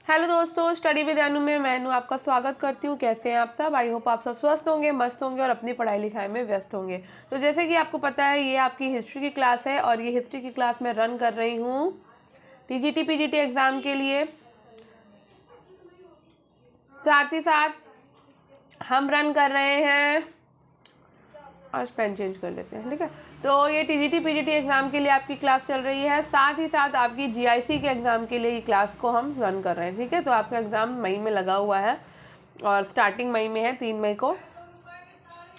Hello दोस्तों, study with अनु में मैं अनु आपका स्वागत करती हूँ। कैसे हैं आप सब? आई होप आप सब स्वस्थ होंगे, मस्त होंगे और अपनी पढ़ाई लिखाई में व्यस्त होंगे। तो जैसे कि आपको पता है, ये आपकी हिस्ट्री की क्लास है और ये हिस्ट्री की क्लास मैं रन कर रही हूँ टीजीटी पीजीटी एग्ज़ाम के लिए। साथ ही साथ हम रन कर रहे हैं, आज पेन चेंज कर लेते हैं, ठीक है। तो ये टीजीटी पीजीटी एग्ज़ाम के लिए आपकी क्लास चल रही है, साथ ही साथ आपकी जीआईसी के एग्ज़ाम के लिए ये क्लास को हम रन कर रहे हैं, ठीक है। तो आपका एग्ज़ाम मई में लगा हुआ है और स्टार्टिंग मई में है, 3 मई को।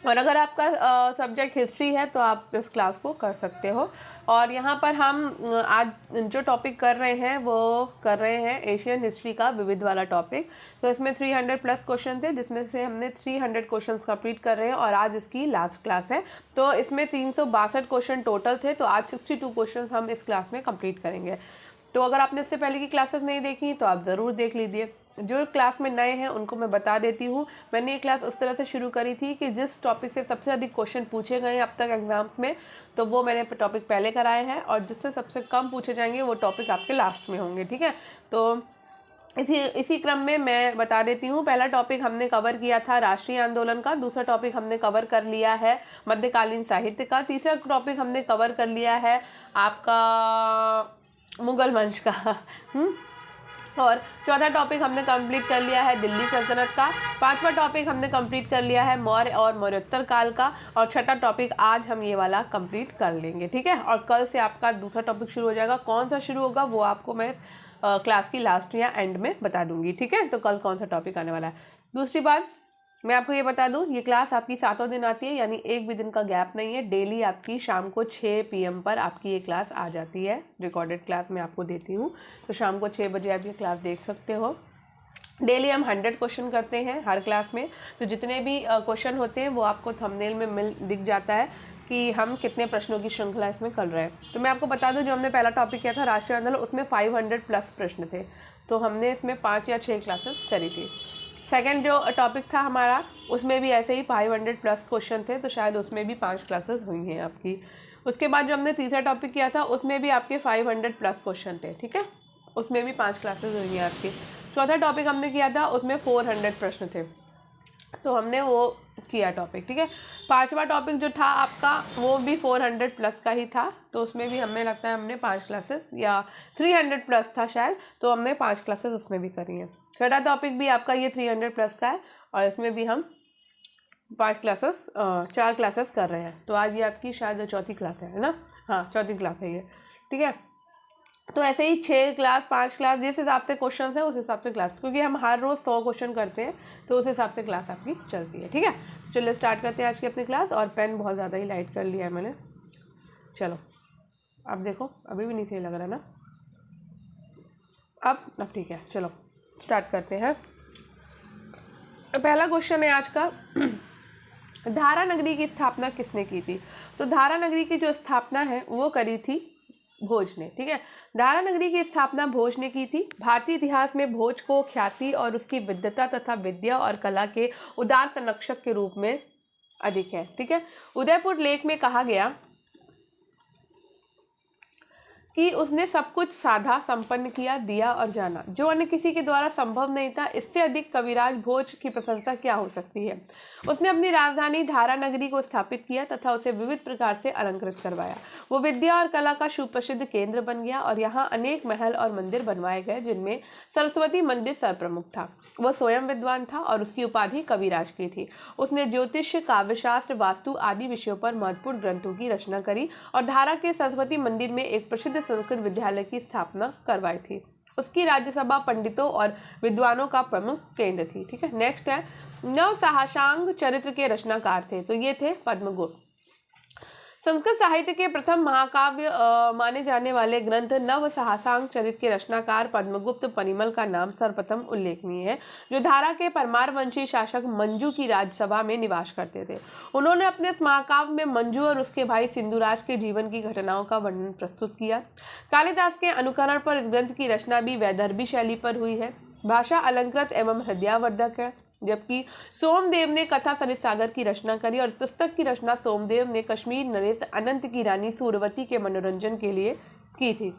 और अगर आपका सब्जेक्ट हिस्ट्री है तो आप इस क्लास को कर सकते हो। और यहाँ पर हम आज जो टॉपिक कर रहे हैं वो कर रहे हैं एशियन हिस्ट्री का विविध वाला टॉपिक। तो इसमें 300 प्लस क्वेश्चन थे, जिसमें से हमने 300 क्वेश्चंस कंप्लीट कर रहे हैं और आज इसकी लास्ट क्लास है। तो इसमें 362 क्वेश्चन टोटल थे, तो आज 62 क्वेश्चन हम इस क्लास में कंप्लीट करेंगे। तो अगर आपने इससे पहले की क्लासेस नहीं देखी तो आप ज़रूर देख लीजिए। जो क्लास में नए हैं उनको मैं बता देती हूँ, मैंने ये क्लास उस तरह से शुरू करी थी कि जिस टॉपिक से सबसे अधिक क्वेश्चन पूछे गए अब तक एग्जाम्स में, तो वो मैंने टॉपिक पहले कराए हैं, और जिससे सबसे कम पूछे जाएंगे वो टॉपिक आपके लास्ट में होंगे, ठीक है। तो इसी क्रम में मैं बता देती हूँ। पहला टॉपिक हमने कवर किया था राष्ट्रीय आंदोलन का, दूसरा टॉपिक हमने कवर कर लिया है मध्यकालीन साहित्य का, तीसरा टॉपिक हमने कवर कर लिया है आपका मुगल वंश का और चौथा टॉपिक हमने कंप्लीट कर लिया है दिल्ली सल्तनत का, पांचवा टॉपिक हमने कंप्लीट कर लिया है मौर्य और मौर्योत्तर काल का, और छठा टॉपिक आज हम ये वाला कंप्लीट कर लेंगे, ठीक है। और कल से आपका दूसरा टॉपिक शुरू हो जाएगा। कौन सा शुरू होगा वो आपको मैं क्लास की लास्ट या एंड में बता दूंगी, ठीक है। तो कल कौन सा टॉपिक आने वाला है। दूसरी बात मैं आपको ये बता दूं, ये क्लास आपकी 7 दिन आती है, यानी एक भी दिन का गैप नहीं है। डेली आपकी शाम को 6 PM पर आपकी ये क्लास आ जाती है। रिकॉर्डेड क्लास मैं आपको देती हूँ, तो शाम को 6 बजे आप ये क्लास देख सकते हो। डेली हम 100 क्वेश्चन करते हैं हर क्लास में। तो जितने भी क्वेश्चन होते हैं वो आपको थंबनेल में दिख जाता है कि हम कितने प्रश्नों की श्रृंखला इसमें कर रहे हैं। तो मैं आपको बता दूं, जो हमने पहला टॉपिक किया था राष्ट्रीय आंदोलन, उसमें 500 प्लस प्रश्न थे, तो हमने इसमें 5 या 6 क्लासेस करी थी। सेकेंड जो टॉपिक था हमारा, उसमें भी ऐसे ही 500 प्लस क्वेश्चन थे, तो शायद उसमें भी 5 क्लासेस हुई हैं आपकी। उसके बाद जो हमने तीसरा टॉपिक किया था उसमें भी आपके 500 प्लस क्वेश्चन थे, ठीक है, उसमें भी 5 क्लासेस हुई हैं आपकी। चौथा टॉपिक हमने किया था, उसमें 400 प्रश्न थे, तो हमने वो किया टॉपिक, ठीक है। पांचवा टॉपिक जो था आपका वो भी 400 प्लस का ही था, तो उसमें भी हमें लगता है हमने 5 क्लासेस या 300 प्लस था शायद, तो हमने 5 क्लासेस उसमें भी करी हैं। छठा टॉपिक भी आपका ये 300 प्लस का है और इसमें भी हम 4 क्लासेस कर रहे हैं। तो आज ये आपकी शायद चौथी क्लास है ना? हाँ, चौथी क्लास है ये, ठीक है। तो ऐसे ही 6 क्लास 5 क्लास जिस हिसाब से क्वेश्चन है उस हिसाब से क्लास, क्योंकि हम हर रोज़ 100 क्वेश्चन करते हैं, तो उस हिसाब से क्लास आपकी चलती है, ठीक है। चलिए स्टार्ट करते हैं आज की अपनी क्लास। और पेन बहुत ज़्यादा ही लाइट कर लिया है मैंने। चलो अब देखो, अभी भी नहीं सही लग रहा ना? अब ठीक है, चलो स्टार्ट करते हैं। पहला क्वेश्चन है आज का धारा नगरी की स्थापना किसने की थी? तो धारा नगरी की जो स्थापना है वो करी थी भोज ने, ठीक है। धारा नगरी की स्थापना भोज ने की थी। भारतीय इतिहास में भोज को ख्याति और उसकी विद्वता तथा विद्या और कला के उदार संरक्षक के रूप में अधिक है, ठीक है। उदयपुर लेख में कहा गया कि उसने सब कुछ साधा, संपन्न किया, दिया और जाना, जो अन्य किसी के द्वारा संभव नहीं था। इससे अधिक कविराज भोज की प्रशंसा क्या हो सकती है। उसने अपनी राजधानी धारा नगरी को स्थापित किया तथा उसे विविध प्रकार से अलंकृत करवाया। वो विद्या और कला का सुप्रसिद्ध केंद्र बन गया और यहाँ अनेक महल और मंदिर बनवाए गए, जिनमें सरस्वती मंदिर सर्वप्रमुख था। वह स्वयं विद्वान था और उसकी उपाधि कविराज की थी। उसने ज्योतिष, काव्यशास्त्र, वास्तु आदि विषयों पर महत्वपूर्ण ग्रंथों की रचना करी और धारा के सरस्वती मंदिर में एक प्रसिद्ध संस्कृत विद्यालय की स्थापना करवाई थी। उसकी राज्यसभा पंडितों और विद्वानों का प्रमुख केंद्र थी, ठीक है। नेक्स्ट है, नव साहसांग चरित्र के रचनाकार थे, तो ये थे पद्मगुप्त। संस्कृत साहित्य के प्रथम महाकाव्य माने जाने वाले ग्रंथ नव साहसांग चरित्र के रचनाकार पद्मगुप्त परिमल का नाम सर्वप्रथम उल्लेखनीय है, जो धारा के परमारवंशी शासक मंजू की राजसभा में निवास करते थे। उन्होंने अपने इस महाकाव्य में मंजू और उसके भाई सिंधुराज के जीवन की घटनाओं का वर्णन प्रस्तुत किया। कालिदास के अनुकरण पर इस ग्रंथ की रचना भी वैदर्भी शैली पर हुई है। भाषा अलंकृत एवं हृदयावर्धक है, जबकि सोमदेव ने कथा सरित सागर की रचना करी और इस पुस्तक की रचना सोमदेव ने कश्मीर नरेश अनंत की रानी सूर्यवती के मनोरंजन के लिए की थी।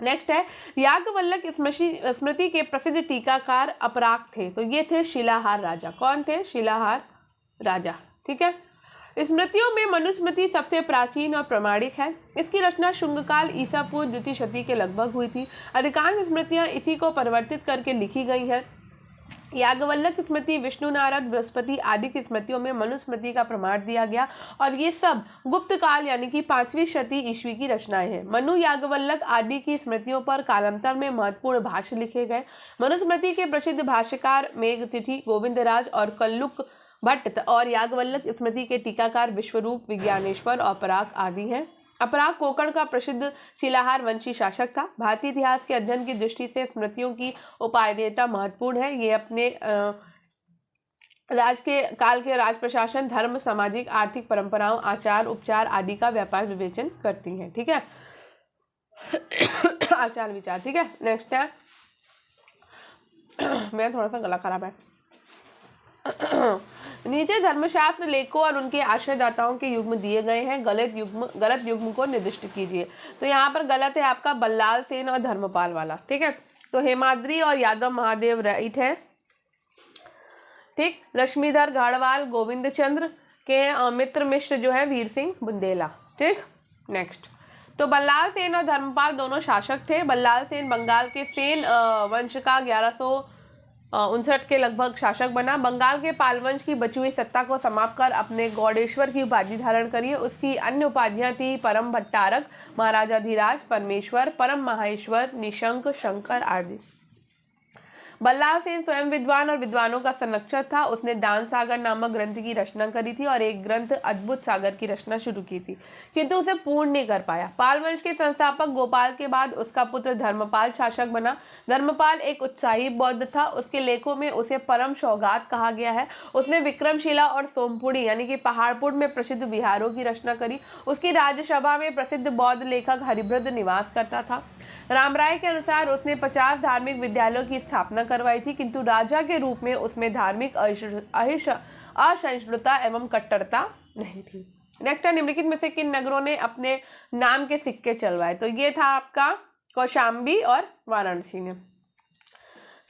नेक्स्ट है याज्ञवल्क्य स्मृति के प्रसिद्ध टीकाकार अपराग थे, तो ये थे शिलाहार राजा। कौन थे? शिलाहार राजा। ठीक है। स्मृतियों में मनुस्मृति सबसे प्राचीन और प्रामाणिक है। इसकी रचना शुंगकाल ईसा पूर्व द्वितीय शती के लगभग हुई थी। अधिकांश स्मृतियां इसी को परिवर्तित करके लिखी गई हैं। याज्ञवल्क्य स्मृति, विष्णु नारद, बृहस्पति आदि की स्मृतियों में मनुस्मृति का प्रमाण दिया गया और ये सब गुप्त काल यानी कि 5वीं शती ईस्वी की रचनाएं हैं। मनु, याज्ञवल्क्य आदि की स्मृतियों पर कालांतर में महत्वपूर्ण भाष्य लिखे गए। मनुस्मृति के प्रसिद्ध भाष्यकार मेघतिथि, गोविंदराज और कल्लुक भट्ट और याज्ञवल्क्य स्मृति के टीकाकार विश्वरूप, विज्ञानेश्वर और अपराग आदि हैं। अपराग कोंकण का प्रसिद्ध शिलाहार वंशी शासक था। भारतीय इतिहास के अध्ययन की दृष्टि से स्मृतियों की उपादेयता महत्वपूर्ण है। ये अपने राज के काल के राज प्रशासन, धर्म, सामाजिक, आर्थिक परंपराओं, आचार, उपचार आदि का व्यापार विवेचन करती हैं। ठीक है। आचार विचार। ठीक है। नेक्स्ट है, मैं थोड़ा सा गला खराब है। नीचे धर्मशास्त्र लेखों और उनके आश्रयदाताओं के युग्म दिए गए हैं। गलत युग्म को निर्दिष्ट कीजिए। तो यहाँ पर गलत है आपका बल्लाल सेन और धर्मपाल वाला। ठीक है। तो हेमाद्री और यादव महादेव राइट है। ठीक। लक्ष्मीधर गाड़वाल गोविंद चंद्र के हैं। मित्र मिश्र जो है वीर सिंह बुंदेला। ठीक। नेक्स्ट, तो बल्लाल सेन और धर्मपाल दोनों शासक थे। बल्लाल सेन बंगाल के सेन वंश का 1159 के लगभग शासक बना। बंगाल के पाल वंश की बची हुई सत्ता को समाप्त कर अपने गौडेश्वर की उपाधि धारण करी। उसकी अन्य उपाधियां थी परम भट्टारक, महाराजाधिराज, परमेश्वर, परम माहेश्वर, निशंक, शंकर आदि। बल्लाल सेन स्वयं विद्वान और विद्वानों का संरक्षक था। उसने दान सागर नामक ग्रंथ की रचना करी थी और एक ग्रंथ अद्भुत सागर की रचना शुरू की थी, किंतु उसे पूर्ण नहीं कर पाया। पाल वंश के संस्थापक गोपाल के बाद उसका पुत्र धर्मपाल शासक बना। धर्मपाल एक उत्साही बौद्ध था। उसके लेखों में उसे परम सौगात कहा गया है। उसने विक्रमशिला और सोमपुरी यानी कि पहाड़पुर में प्रसिद्ध विहारों की रचना करी। उसकी राज्यसभा में प्रसिद्ध बौद्ध लेखक हरिभद्र निवास करता था। रामराय के अनुसार उसने 50 धार्मिक विद्यालयों की स्थापना करवाई थी, किंतु राजा के रूप में उसमें धार्मिक असहिष्णुता एवं कट्टरता नहीं थी। नेक्स्ट है, निम्नलिखित में से किन नगरों ने अपने नाम के सिक्के चलवाए? तो ये था आपका कौशाम्बी और वाराणसी ने।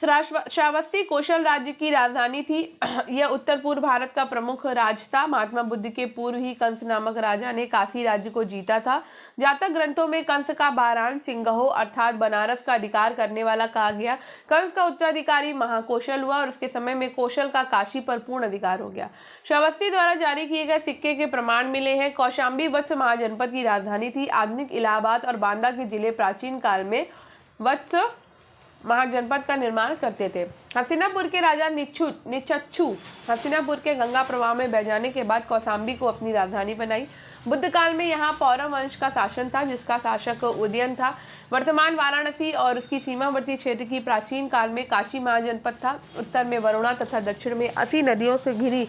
श्रावस्ती कौशल राज्य की राजधानी थी। यह उत्तर पूर्व भारत का प्रमुख राज्य था। महात्मा बुद्ध के पूर्व ही कंस नामक राजा ने काशी राज्य को जीता था। जातक ग्रंथों में कंस का बारान सिंगहो अर्थात बनारस का अधिकार करने वाला कहा गया। कंस का उत्तराधिकारी महाकौशल हुआ और उसके समय में कौशल का काशी पर पूर्ण अधिकार हो गया। श्रावस्ती द्वारा जारी किए गए सिक्के के प्रमाण मिले हैं। कौशाम्बी वत्स महाजनपद की राजधानी थी। आधुनिक इलाहाबाद और बांदा के जिले प्राचीन काल में वत्स महाजनपद का निर्माण करते थे। हस्तिनापुर के राजा निचच्छू हस्तिनापुर के गंगा प्रवाह में बह जाने के बाद कौशाम्बी को अपनी राजधानी बनाई। बुद्ध काल में यहाँ पौरव वंश का शासन था, जिसका शासक उदयन था। वर्तमान वाराणसी और उसकी सीमावर्ती क्षेत्र की प्राचीन काल में काशी महाजनपद था। उत्तर में वरुणा तथा दक्षिण में 80 नदियों से घिरी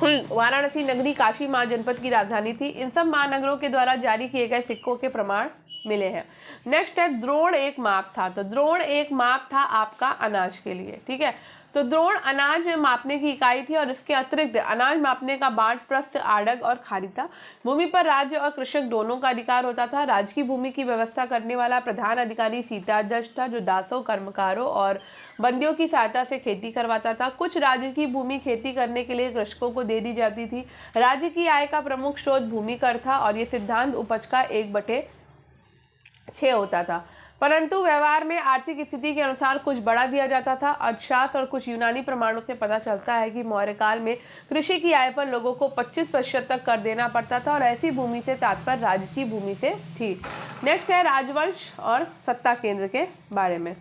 हुई वाराणसी नगरी काशी महाजनपद की राजधानी थी। इन सब महानगरों के द्वारा जारी किए गए सिक्कों के प्रमाण मिले हैं। नेक्स्ट है, द्रोण एक माप था। तो द्रोण एक माप था आपका अनाज के लिए। ठीक है। तो द्रोण अनाज मापने की इकाई थी और इसके अतिरिक्त अनाज मापने का बांट, प्रस्थ, आड़ग और खारी था। भूमि पर राज्य और कृषक दोनों का अधिकार होता था। राज्य की भूमि की व्यवस्था करने वाला प्रधान अधिकारी सीताध्यक्ष था, जो दासों, कर्मकारों और बंदियों की सहायता से खेती करवाता था। कुछ राज्य की भूमि खेती करने के लिए कृषकों को दे दी जाती थी। राज्य की आय का प्रमुख स्रोत भूमि कर था और ये सिद्धांत उपज का 1/6 होता था, परंतु व्यवहार में आर्थिक स्थिति के अनुसार कुछ बढ़ा दिया जाता था। अर्थशास्त्र और कुछ यूनानी प्रमाणों से पता चलता है कि मौर्य काल में कृषि की आय पर लोगों को 25% तक कर देना पड़ता था और ऐसी भूमि से तात्पर्य राज्य की भूमि से थी। नेक्स्ट है राजवंश और सत्ता केंद्र के बारे में।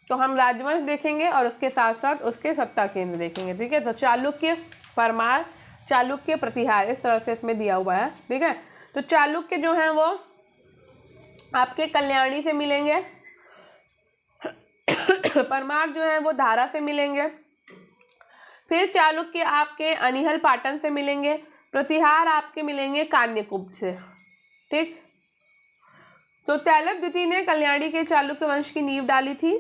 तो हम राजवंश देखेंगे और उसके साथ साथ उसके सत्ता केंद्र देखेंगे। ठीक है। तो चालुक्य, परमार, चालुक्य, प्रतिहार, इस तरह से इसमें दिया हुआ है। ठीक है। तो चालुक्य जो है वो आपके कल्याणी से मिलेंगे। परमार जो है वो धारा से मिलेंगे। फिर चालुक्य आपके अनिहल पाटन से मिलेंगे। प्रतिहार आपके मिलेंगे कान्यकुब्ज से। ठीक। तो तैलप द्वितीय ने कल्याणी के चालुक्य वंश की नींव डाली थी।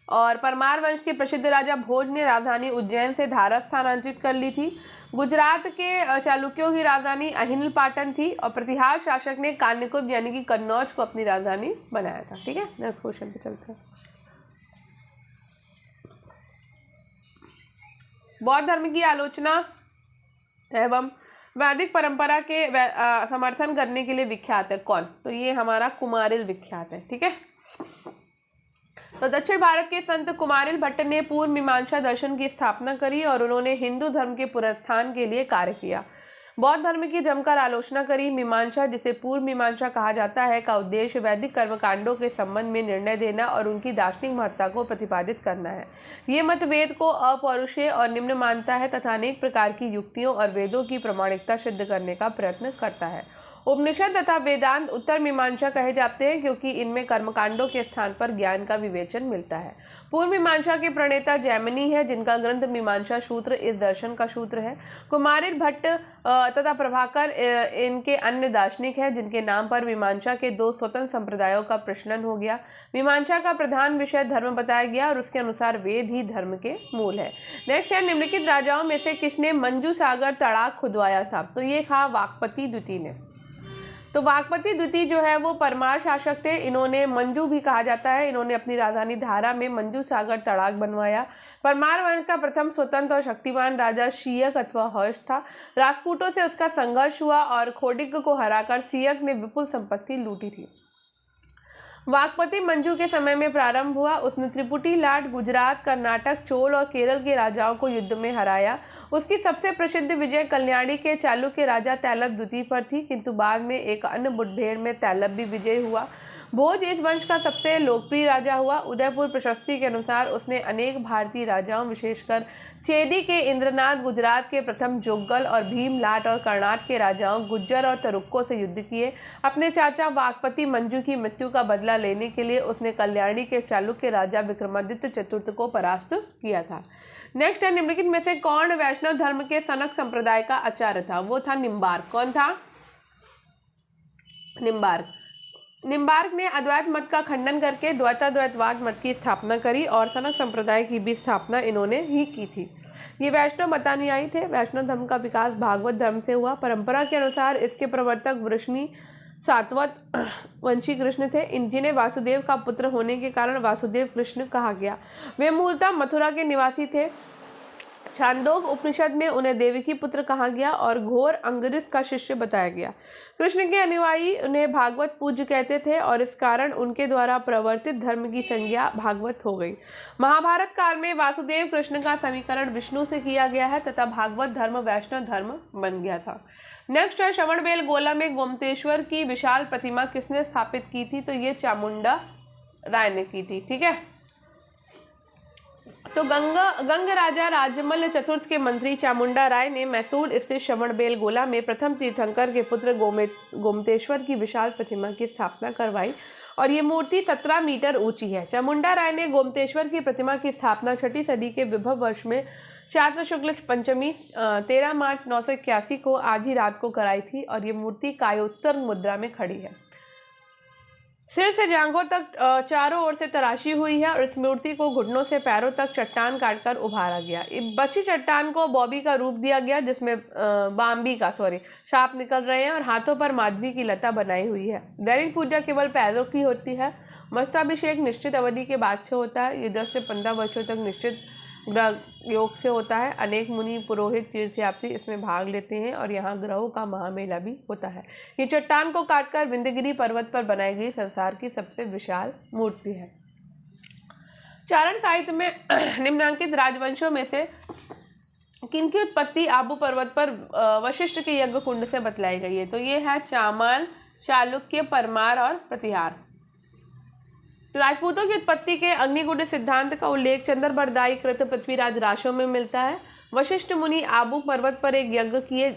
और परमार वंश के प्रसिद्ध राजा भोज ने राजधानी उज्जैन से धारा स्थानांतरित कर ली थी। गुजरात के चालुक्यों की राजधानी अहिल पाटन थी और प्रतिहार शासक ने कान्यकुब्ज यानी कि कन्नौज को अपनी राजधानी बनाया था। ठीक है, नेक्स्ट क्वेश्चन पे चलते हैं। बौद्ध धर्म की आलोचना एवं वैदिक परंपरा के समर्थन करने के लिए विख्यात है कौन? तो ये हमारा कुमारिल विख्यात है। ठीक है, तो दक्षिण भारत के संत कुमारिल भट्ट ने पूर्व मीमांसा दर्शन की स्थापना करी और उन्होंने हिंदू धर्म के पुनरुत्थान के लिए कार्य किया। बौद्ध धर्म की जमकर आलोचना करी। मीमांसा, जिसे पूर्व मीमांसा कहा जाता है, का उद्देश्य वैदिक कर्मकांडों के संबंध में निर्णय देना और उनकी दार्शनिक महत्ता को प्रतिपादित करना है। ये मतवेद को अपौरुषेय और निम्न मानता है तथा अनेक प्रकार की युक्तियों और वेदों की प्रामाणिकता सिद्ध करने का प्रयत्न करता है। उपनिषद तथा वेदांत उत्तर मीमांसा कहे जाते हैं क्योंकि इनमें कर्मकांडों के स्थान पर ज्ञान का विवेचन मिलता है। पूर्व मीमांसा के प्रणेता जैमिनी है, जिनका ग्रंथ मीमांसा सूत्र इस दर्शन का सूत्र है। कुमारिल भट्ट तथा प्रभाकर इनके अन्य दार्शनिक हैं जिनके नाम पर मीमांसा के दो स्वतंत्र संप्रदायों का प्रचलन हो गया। मीमांसा का प्रधान विषय धर्म बताया गया और उसके अनुसार वेद ही धर्म के मूल है। नेक्स्ट है, निम्नलिखित राजाओं में से किसने मंजू सागर तड़ाग खुदवाया था? तो ये था वाकपति द्वितीय ने। तो वाकपति द्वितीय जो है वो परमार शासक थे। इन्होंने मंजू भी कहा जाता है, इन्होंने अपनी राजधानी धारा में मंजू सागर तड़ाग बनवाया। परमार वंश का प्रथम स्वतंत्र और शक्तिमान राजा शीयक अथवा हर्ष था। राजपूतों से उसका संघर्ष हुआ और खोडिक को हराकर शीयक ने विपुल संपत्ति लूटी थी। वाकपति मंजू के समय में प्रारंभ हुआ। उसने त्रिपुटी लाट, गुजरात, कर्नाटक, चोल और केरल के राजाओं को युद्ध में हराया। उसकी सबसे प्रसिद्ध विजय कल्याणी के चालुक्य राजा तैलब द्वितीय पर थी, किंतु बाद में एक अन्य मुठभेड़ में तैलब भी विजयी हुआ। भोज इस वंश का सबसे लोकप्रिय राजा हुआ। उदयपुर प्रशस्ति के अनुसार उसने अनेक भारतीय राजाओं, विशेषकर चेदी के इंद्रनाथ, गुजरात के प्रथम जोग्गल और भीम लाट और कर्नाटक के राजाओं गुज्जर और तरुक्कों से युद्ध किए। अपने चाचा वाकपति मंजू की मृत्यु का बदला लेने के लिए उसने कल्याणी के चालुक्य राजा विक्रमादित्य चतुर्थ को परास्त किया था। नेक्स्ट है, निम्नलिखित में से कौन वैष्णव धर्म के सनक संप्रदाय का आचार्य था? वो था निम्बार्क। कौन था? निम्बार्क। निम्बार्क ने अद्वैत मत का खंडन करके द्वैताद्वैतवाद मत की स्थापना करी और सनक संप्रदाय की भी स्थापना इन्होंने ही की थी। ये वैष्णव मतानुयायी थे। वैष्णव धर्म का विकास भागवत धर्म से हुआ। परंपरा के अनुसार इसके प्रवर्तक वृष्णि सातवत वंशी कृष्ण थे, जिन्हें वासुदेव का पुत्र होने के कारण वासुदेव कृष्ण कहा गया। वे मूलतः मथुरा के निवासी थे। छांदोग उपनिषद में उन्हें देवकी पुत्र कहा गया और घोर अंगरित का शिष्य बताया गया। कृष्ण के अनुयायी उन्हें भागवत पूज्य कहते थे और इस कारण उनके द्वारा प्रवर्तित धर्म की संज्ञा भागवत हो गई। महाभारत काल में वासुदेव कृष्ण का समीकरण विष्णु से किया गया है तथा भागवत धर्म वैष्णव धर्म बन गया था। नेक्स्ट है, श्रवणबेल गोला में गोमतेश्वर की विशाल प्रतिमा किसने स्थापित की थी? तो ये चामुंडा राय ने की थी। ठीक है, तो गंग राजा राजमल चतुर्थ के मंत्री चामुंडा राय ने मैसूर स्थित श्रवणबेल गोला में प्रथम तीर्थंकर के पुत्र गोमतेश्वर की विशाल प्रतिमा की स्थापना करवाई और ये मूर्ति 17 मीटर ऊंची है। चामुंडा राय ने गोमतेश्वर की प्रतिमा की स्थापना 6ठी सदी के विभव वर्ष में चैत्र शुक्ल पंचमी 13 मार्च 981 को आधी रात को कराई थी और ये मूर्ति कायोत्सर्ग मुद्रा में खड़ी है। सिर से जांघों तक चारों ओर से तराशी हुई है और इस मूर्ति को घुटनों से पैरों तक चट्टान काटकर उभारा गया। बची चट्टान को बॉबी का रूप दिया गया, जिसमें सांप निकल रहे हैं और हाथों पर माधवी की लता बनाई हुई है। दैनिक पूजा केवल पैरों की होती है। मस्तकाभिषेक निश्चित अवधि के बाद से होता है। ये 10 से 15 वर्षों तक निश्चित ग्रह योग से होता है। अनेक मुनि, पुरोहित, तीर्थयात्री इसमें भाग लेते हैं और यहाँ ग्रहों का महामेला भी होता है। ये चट्टान को काटकर विंध्यगिरि पर्वत पर बनाई गई संसार की सबसे विशाल मूर्ति है। चारण साहित्य में निम्नांकित राजवंशों में से किनकी उत्पत्ति आबू पर्वत पर वशिष्ठ के यज्ञ कुंड से बतलाई गई है? तो ये है चामल, चालुक्य, परमार और प्रतिहार। राजपूतों की उत्पत्ति के अग्निकुंड सिद्धांत का उल्लेख चंद्रबरदाई कृत पृथ्वीराज राशों में मिलता है। वशिष्ठ मुनि आबू पर्वत पर एक यज्ञ किए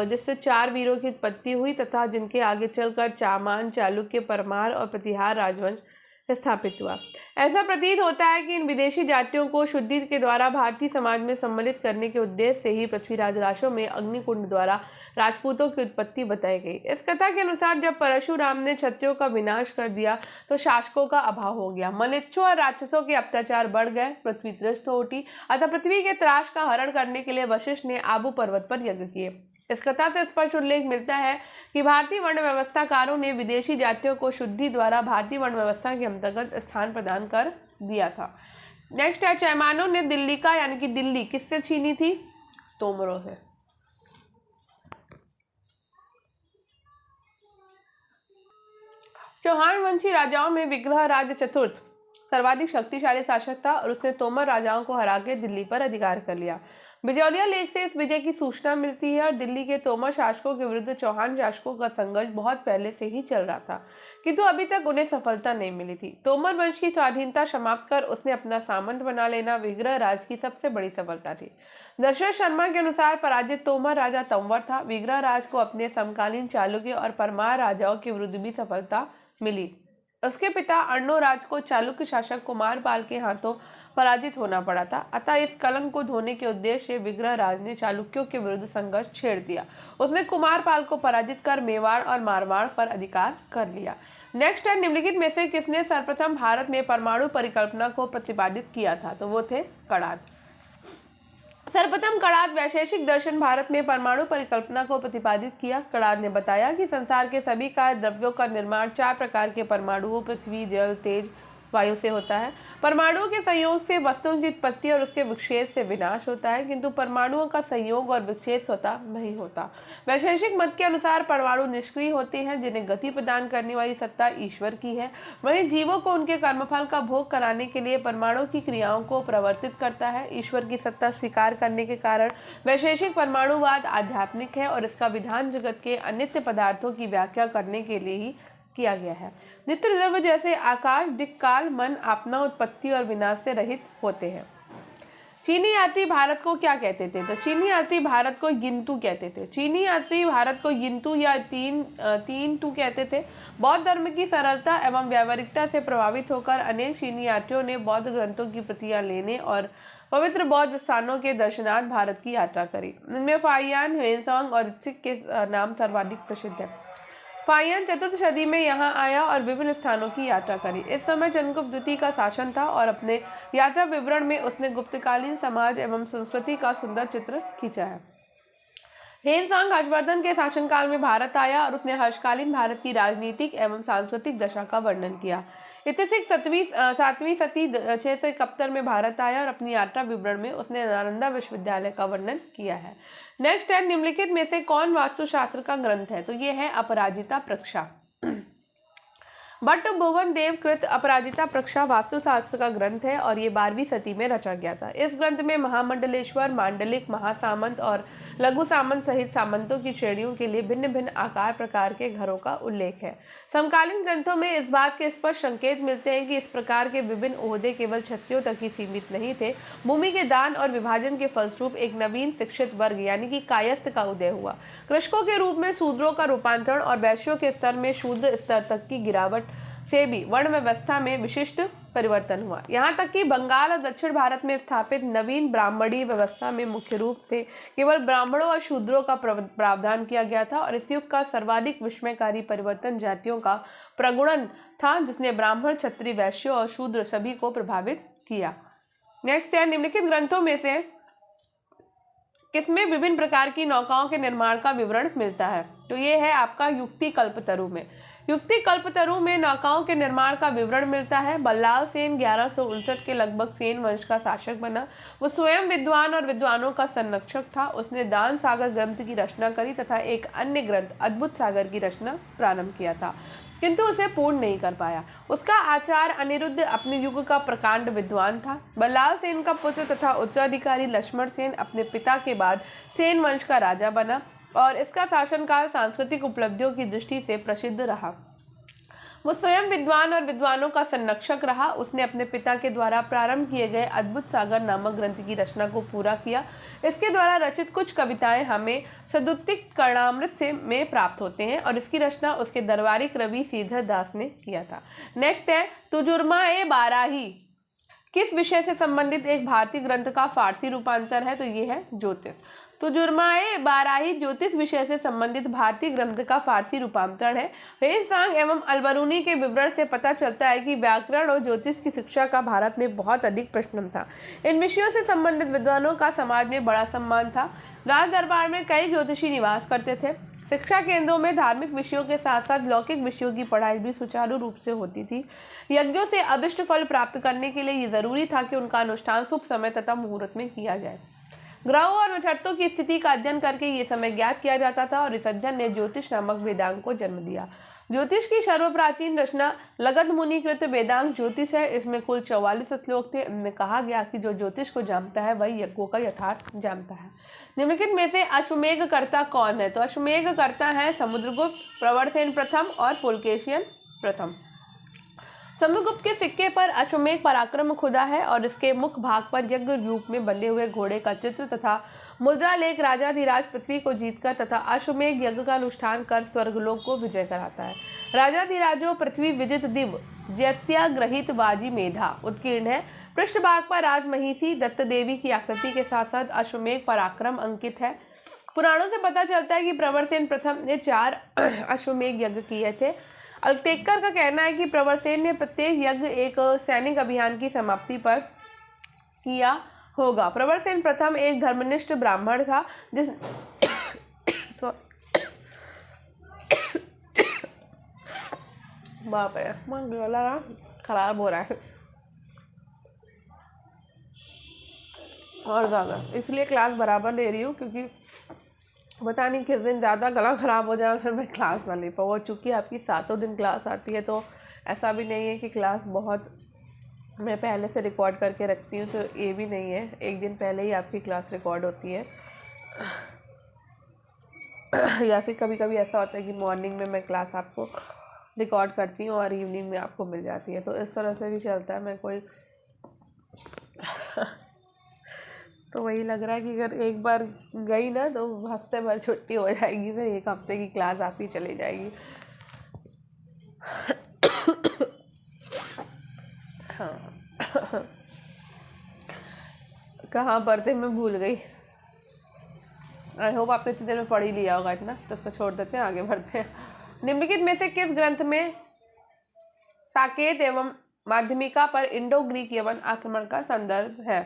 जिससे 4 वीरों की उत्पत्ति हुई तथा जिनके आगे चलकर चामान, चालुक्य, परमार और प्रतिहार राजवंश स्थापित हुआ। ऐसा प्रतीत होता है कि इन विदेशी जातियों को शुद्धि के द्वारा भारतीय समाज में सम्मिलित करने के उद्देश्य से ही पृथ्वीराज राशों में अग्निकुंड द्वारा राजपूतों की उत्पत्ति बताई गई। इस कथा के अनुसार जब परशुराम ने क्षत्रियों का विनाश कर दिया तो शासकों का अभाव हो गया, मलेच्छों और राक्षसों के अत्याचार बढ़ गए, पृथ्वी त्रस्त हो उठी। अतः पृथ्वी के त्रास का हरण करने के लिए वशिष्ठ ने आबू पर्वत पर यज्ञ किए। इस कथा से स्पष्ट उल्लेख मिलता है कि भारतीय वर्ण व्यवस्थाकारों ने विदेशी जातियों को शुद्धि द्वारा भारतीय वर्ण व्यवस्था के अंतर्गत स्थान प्रदान कर दिया था। नेक्स्ट है, चैमानों ने दिल्ली का यानी कि दिल्ली किससे छीनी थी? तोमरों से। चौहान वंशी राजाओं में विग्रहराज चतुर्थ सर्वाधिक शक्तिशाली शासक था और उसने तोमर राजाओं को हरा के दिल्ली पर अधिकार कर लिया। बिजौलिया लेख से इस विजय की सूचना मिलती है और दिल्ली के तोमर शासकों के विरुद्ध चौहान शासकों का संघर्ष बहुत पहले से ही चल रहा था, किंतु अभी तक उन्हें सफलता नहीं मिली थी। तोमर वंश की स्वाधीनता समाप्त कर उसने अपना सामंत बना लेना विग्रहराज की सबसे बड़ी सफलता थी। दशरथ शर्मा के अनुसार पराजित तोमर राजा तंवर था। विग्रहराज को अपने समकालीन चालुक्य और परमार राजाओं के विरुद्ध भी सफलता मिली। उसके पिता अर्णोराज को चालुक्य शासक कुमारपाल के हाथों पराजित होना पड़ा था। अतः इस कलंक को धोने के उद्देश्य से विग्रहराज ने चालुक्यों के विरुद्ध संघर्ष छेड़ दिया। उसने कुमारपाल को पराजित कर मेवाड़ और मारवाड़ पर अधिकार कर लिया। नेक्स्ट है, निम्नलिखित में से किसने सर्वप्रथम भारत में परमाणु परिकल्पना को प्रतिपादित किया था? तो वो थे कणाद। सर्वप्रथम कणाद वैशेषिक दर्शन भारत में परमाणु परिकल्पना को प्रतिपादित किया। कणाद ने बताया कि संसार के सभी कार्य द्रव्यों का निर्माण 4 प्रकार के परमाणुओं पृथ्वी, जल, तेज, वायु से होता है। परमाणुओं के संयोग से वस्तुओं की उत्पत्ति और उसके विक्षेप से विनाश होता है, किंतु परमाणुओं का संयोग और विक्षेप स्वतः नहीं होता। वैशेषिक मत के अनुसार परमाणु निष्क्रिय होते हैं, जिन्हें गति प्रदान करने वाली सत्ता ईश्वर की है। वहीं जीवों को उनके कर्मफल का भोग कराने के लिए परमाणु की क्रियाओं को प्रवर्तित करता है। ईश्वर की सत्ता स्वीकार करने के कारण वैशेषिक परमाणुवाद आध्यात्मिक है और इसका विधान जगत के अनित्य पदार्थों की व्याख्या करने के लिए ही किया गया है। नित्य द्रव्य जैसे आकाश, दिक्, काल, मन अपना उत्पत्ति और विनाश से रहित होते हैं। चीनी यात्री भारत को क्या कहते थे? तो चीनी यात्री भारत को यिंतु कहते थे। चीनी यात्री भारत को यिंतु या तीन तू कहते थे। बौद्ध धर्म की सरलता एवं व्यावहारिकता से प्रभावित होकर अनेक चीनी यात्रियों ने बौद्ध ग्रंथों की प्रतियां लेने और पवित्र बौद्ध स्थानों के दर्शनार्थ भारत की यात्रा करी। इनमें फाहियान, ह्वेनसांग और इत्सिक के नाम सर्वाधिक प्रसिद्ध है। फाहियान 4th सदी में यहाँ आया और विभिन्न स्थानों की यात्रा करी। इस समय चंद्रगुप्त द्वितीय का शासन था और अपने यात्रा विवरण में उसने गुप्तकालीन समाज एवं संस्कृति का सुंदर चित्र खींचा है। ह्वेनसांग हर्षवर्धन के शासनकाल में भारत आया और उसने हर्षकालीन भारत की राजनीतिक एवं सांस्कृतिक दशा का वर्णन किया। इतिहासिक 7वीं सदी 671 में भारत आया और अपनी यात्रा विवरण में उसने नालंदा विश्वविद्यालय का वर्णन किया है। नेक्स्ट है, निम्नलिखित में से कौन वास्तुशास्त्र का ग्रंथ है? तो ये है अपराजिता प्रक्षा। भट्ट भुवन देव कृत अपराजिता प्रक्षा वास्तुशास्त्र का ग्रंथ है और ये 12वीं सदी में रचा गया था। इस ग्रंथ में महामंडलेश्वर, मांडलिक, महासामंत और लघु सामंत सहित सामंतों की श्रेणियों के लिए भिन्न भिन्न आकार प्रकार के घरों का उल्लेख है। समकालीन ग्रंथों में इस बात के स्पष्ट संकेत मिलते हैं कि इस प्रकार के विभिन्न ओहदे केवल क्षत्रियों तक ही सीमित नहीं थे। भूमि के दान और विभाजन के फलस्वरूप एक नवीन शिक्षित वर्ग यानी कि कायस्थ का उदय हुआ। कृषकों के रूप में शूद्रों का रूपांतरण और वैश्यों के स्तर में शूद्र स्तर तक की गिरावट से भी वर्ण व्यवस्था में विशिष्ट परिवर्तन हुआ। यहाँ तक कि बंगाल और दक्षिण भारत में स्थापित नवीन ब्राह्मणी व्यवस्था में मुख्य रूप से केवल ब्राह्मणों और शूद्रों का प्रावधान किया गया था और इस युग का सर्वाधिक विस्मयकारी परिवर्तन जातियों का प्रगुणन था, जिसने ब्राह्मण, क्षत्रिय, वैश्य और शूद्र सभी को प्रभावित किया। नेक्स्ट है, निम्नलिखित ग्रंथों में से किसमें विभिन्न प्रकार की नौकाओं के निर्माण का विवरण मिलता है? तो ये है आपका युक्ति कल्पतरु में। युक्ति कल्पतरु में नौकाओं के निर्माण का विवरण मिलता है। बल्लाल सेन 1159 के लगभग सेन वंश का शासक बना। वो स्वयं विद्वान और विद्वानों का संरक्षक था। उसने दान सागर ग्रंथ की रचना करी तथा एक अन्य ग्रंथ अद्भुत सागर की रचना प्रारंभ किया था, किंतु उसे पूर्ण नहीं कर पाया। उसका आचार्य अनिरुद्ध अपने युग का प्रकांड विद्वान था। बल्लाल सेन का पुत्र तथा उत्तराधिकारी लक्ष्मण सेन अपने पिता के बाद सेन वंश का राजा बना और इसका शासनकाल सांस्कृतिक उपलब्धियों की दृष्टि से प्रसिद्ध रहा। वो स्वयं विद्वान और विद्वानों का संरक्षक रहा। उसने अपने पिता के द्वारा प्रारंभ किए गए अद्भुत सागर नामक ग्रंथ की रचना को पूरा किया। इसके द्वारा रचित कुछ कविताएं हमें सदुत्तिक कर्णामृत से में प्राप्त होते हैं और इसकी रचना उसके दरबारी कवि श्रीधर दास ने किया था। नेक्स्ट है तुजुर्मा-ए बाराही किस विषय से संबंधित एक भारतीय ग्रंथ का फारसी रूपांतर है? तो ये है ज्योतिष। तो जुर्माए बाराही ज्योतिष विषय से संबंधित भारतीय ग्रंथ का फारसी रूपांतरण है। हेसांग एवं अलबरूनी के विवरण से पता चलता है कि व्याकरण और ज्योतिष की शिक्षा का भारत में बहुत अधिक प्रचलन था। इन विषयों से संबंधित विद्वानों का समाज में बड़ा सम्मान था। राज दरबार में कई ज्योतिषी निवास करते थे। शिक्षा केंद्रों में धार्मिक विषयों के साथ साथ लौकिक विषयों की पढ़ाई भी सुचारू रूप से होती थी। यज्ञों से अभिष्ट फल प्राप्त करने के लिए ये जरूरी था कि उनका अनुष्ठान शुभ समय तथा मुहूर्त में किया जाए। ग्रहों और नक्षत्रों की स्थिति का अध्ययन करके ये समय ज्ञात किया जाता था और इस अध्ययन ने ज्योतिष नामक वेदांग को जन्म दिया। ज्योतिष की सर्वप्राचीन रचना लगध मुनि कृत वेदांग ज्योतिष है। इसमें कुल 44 श्लोक थे। इनमें कहा गया कि जो ज्योतिष को जानता है वही यज्ञों का यथार्थ जानता है। निम्नलिखित में से अश्वमेघ कर्ता कौन है? तो अश्वमेघ कर्ता है समुद्रगुप्त, प्रवरसेन प्रथम और पुलकेशियन प्रथम। समुद्रगुप्त के सिक्के पर अश्वमेघ पराक्रम खुदा है और इसके मुख भाग पर यज्ञ रूप में बंधे हुए घोड़े का चित्र तथा मुद्रा लेख राजाधिराज पृथ्वी को जीतकर तथा अश्वमेघ यज्ञ का अनुष्ठान कर स्वर्गलोक को विजय कराता है। राजाधिराजो पृथ्वी विदित दिव जैत्याग्रहित बाजी मेधा उत्कीर्ण है। पृष्ठभाग पर राजमहिषी दत्त देवी की आकृति के साथ साथ अश्वमेघ पराक्रम अंकित है। पुराणों से पता चलता है कि प्रवरसेन प्रथम ने 4 अश्वमेघ यज्ञ किए थे। अलतेकर का कहना है कि प्रवरसेन ने प्रत्येक यज्ञ एक सैनिक अभियान की समाप्ति पर किया होगा। प्रवरसेन प्रथम एक धर्मनिष्ठ ब्राह्मण था जिस बाप रे गला खराब हो रहा है और ज़्यादा, इसलिए क्लास बराबर ले रही हूँ क्योंकि पता नहीं किस दिन ज़्यादा गला ख़राब हो जाए और फिर मैं क्लास ना ले पाऊँ। चूँकि आपकी 7 दिन क्लास आती है तो ऐसा भी नहीं है कि क्लास बहुत मैं पहले से रिकॉर्ड करके रखती हूँ, तो ये भी नहीं है, एक दिन पहले ही आपकी क्लास रिकॉर्ड होती है। या फिर कभी कभी ऐसा होता है कि मॉर्निंग में मैं क्लास आपको रिकॉर्ड करती हूँ और इवनिंग में आपको मिल जाती है, तो इस तरह से भी चलता है। मैं कोई तो वही लग रहा है कि अगर एक बार गई ना तो हफ्ते भर छुट्टी हो जाएगी, फिर 1 हफ्ते की क्लास आप ही चली जाएगी। हाँ कहाँ पर थे मैं भूल गई। आई होप आपने इतनी देर में पढ़ ही लिया होगा इतना, तो इसको छोड़ देते हैं, आगे बढ़ते हैं। निम्नलिखित में से किस ग्रंथ में साकेत एवं माध्यमिका पर इंडो ग्रीक यवन आक्रमण का संदर्भ है?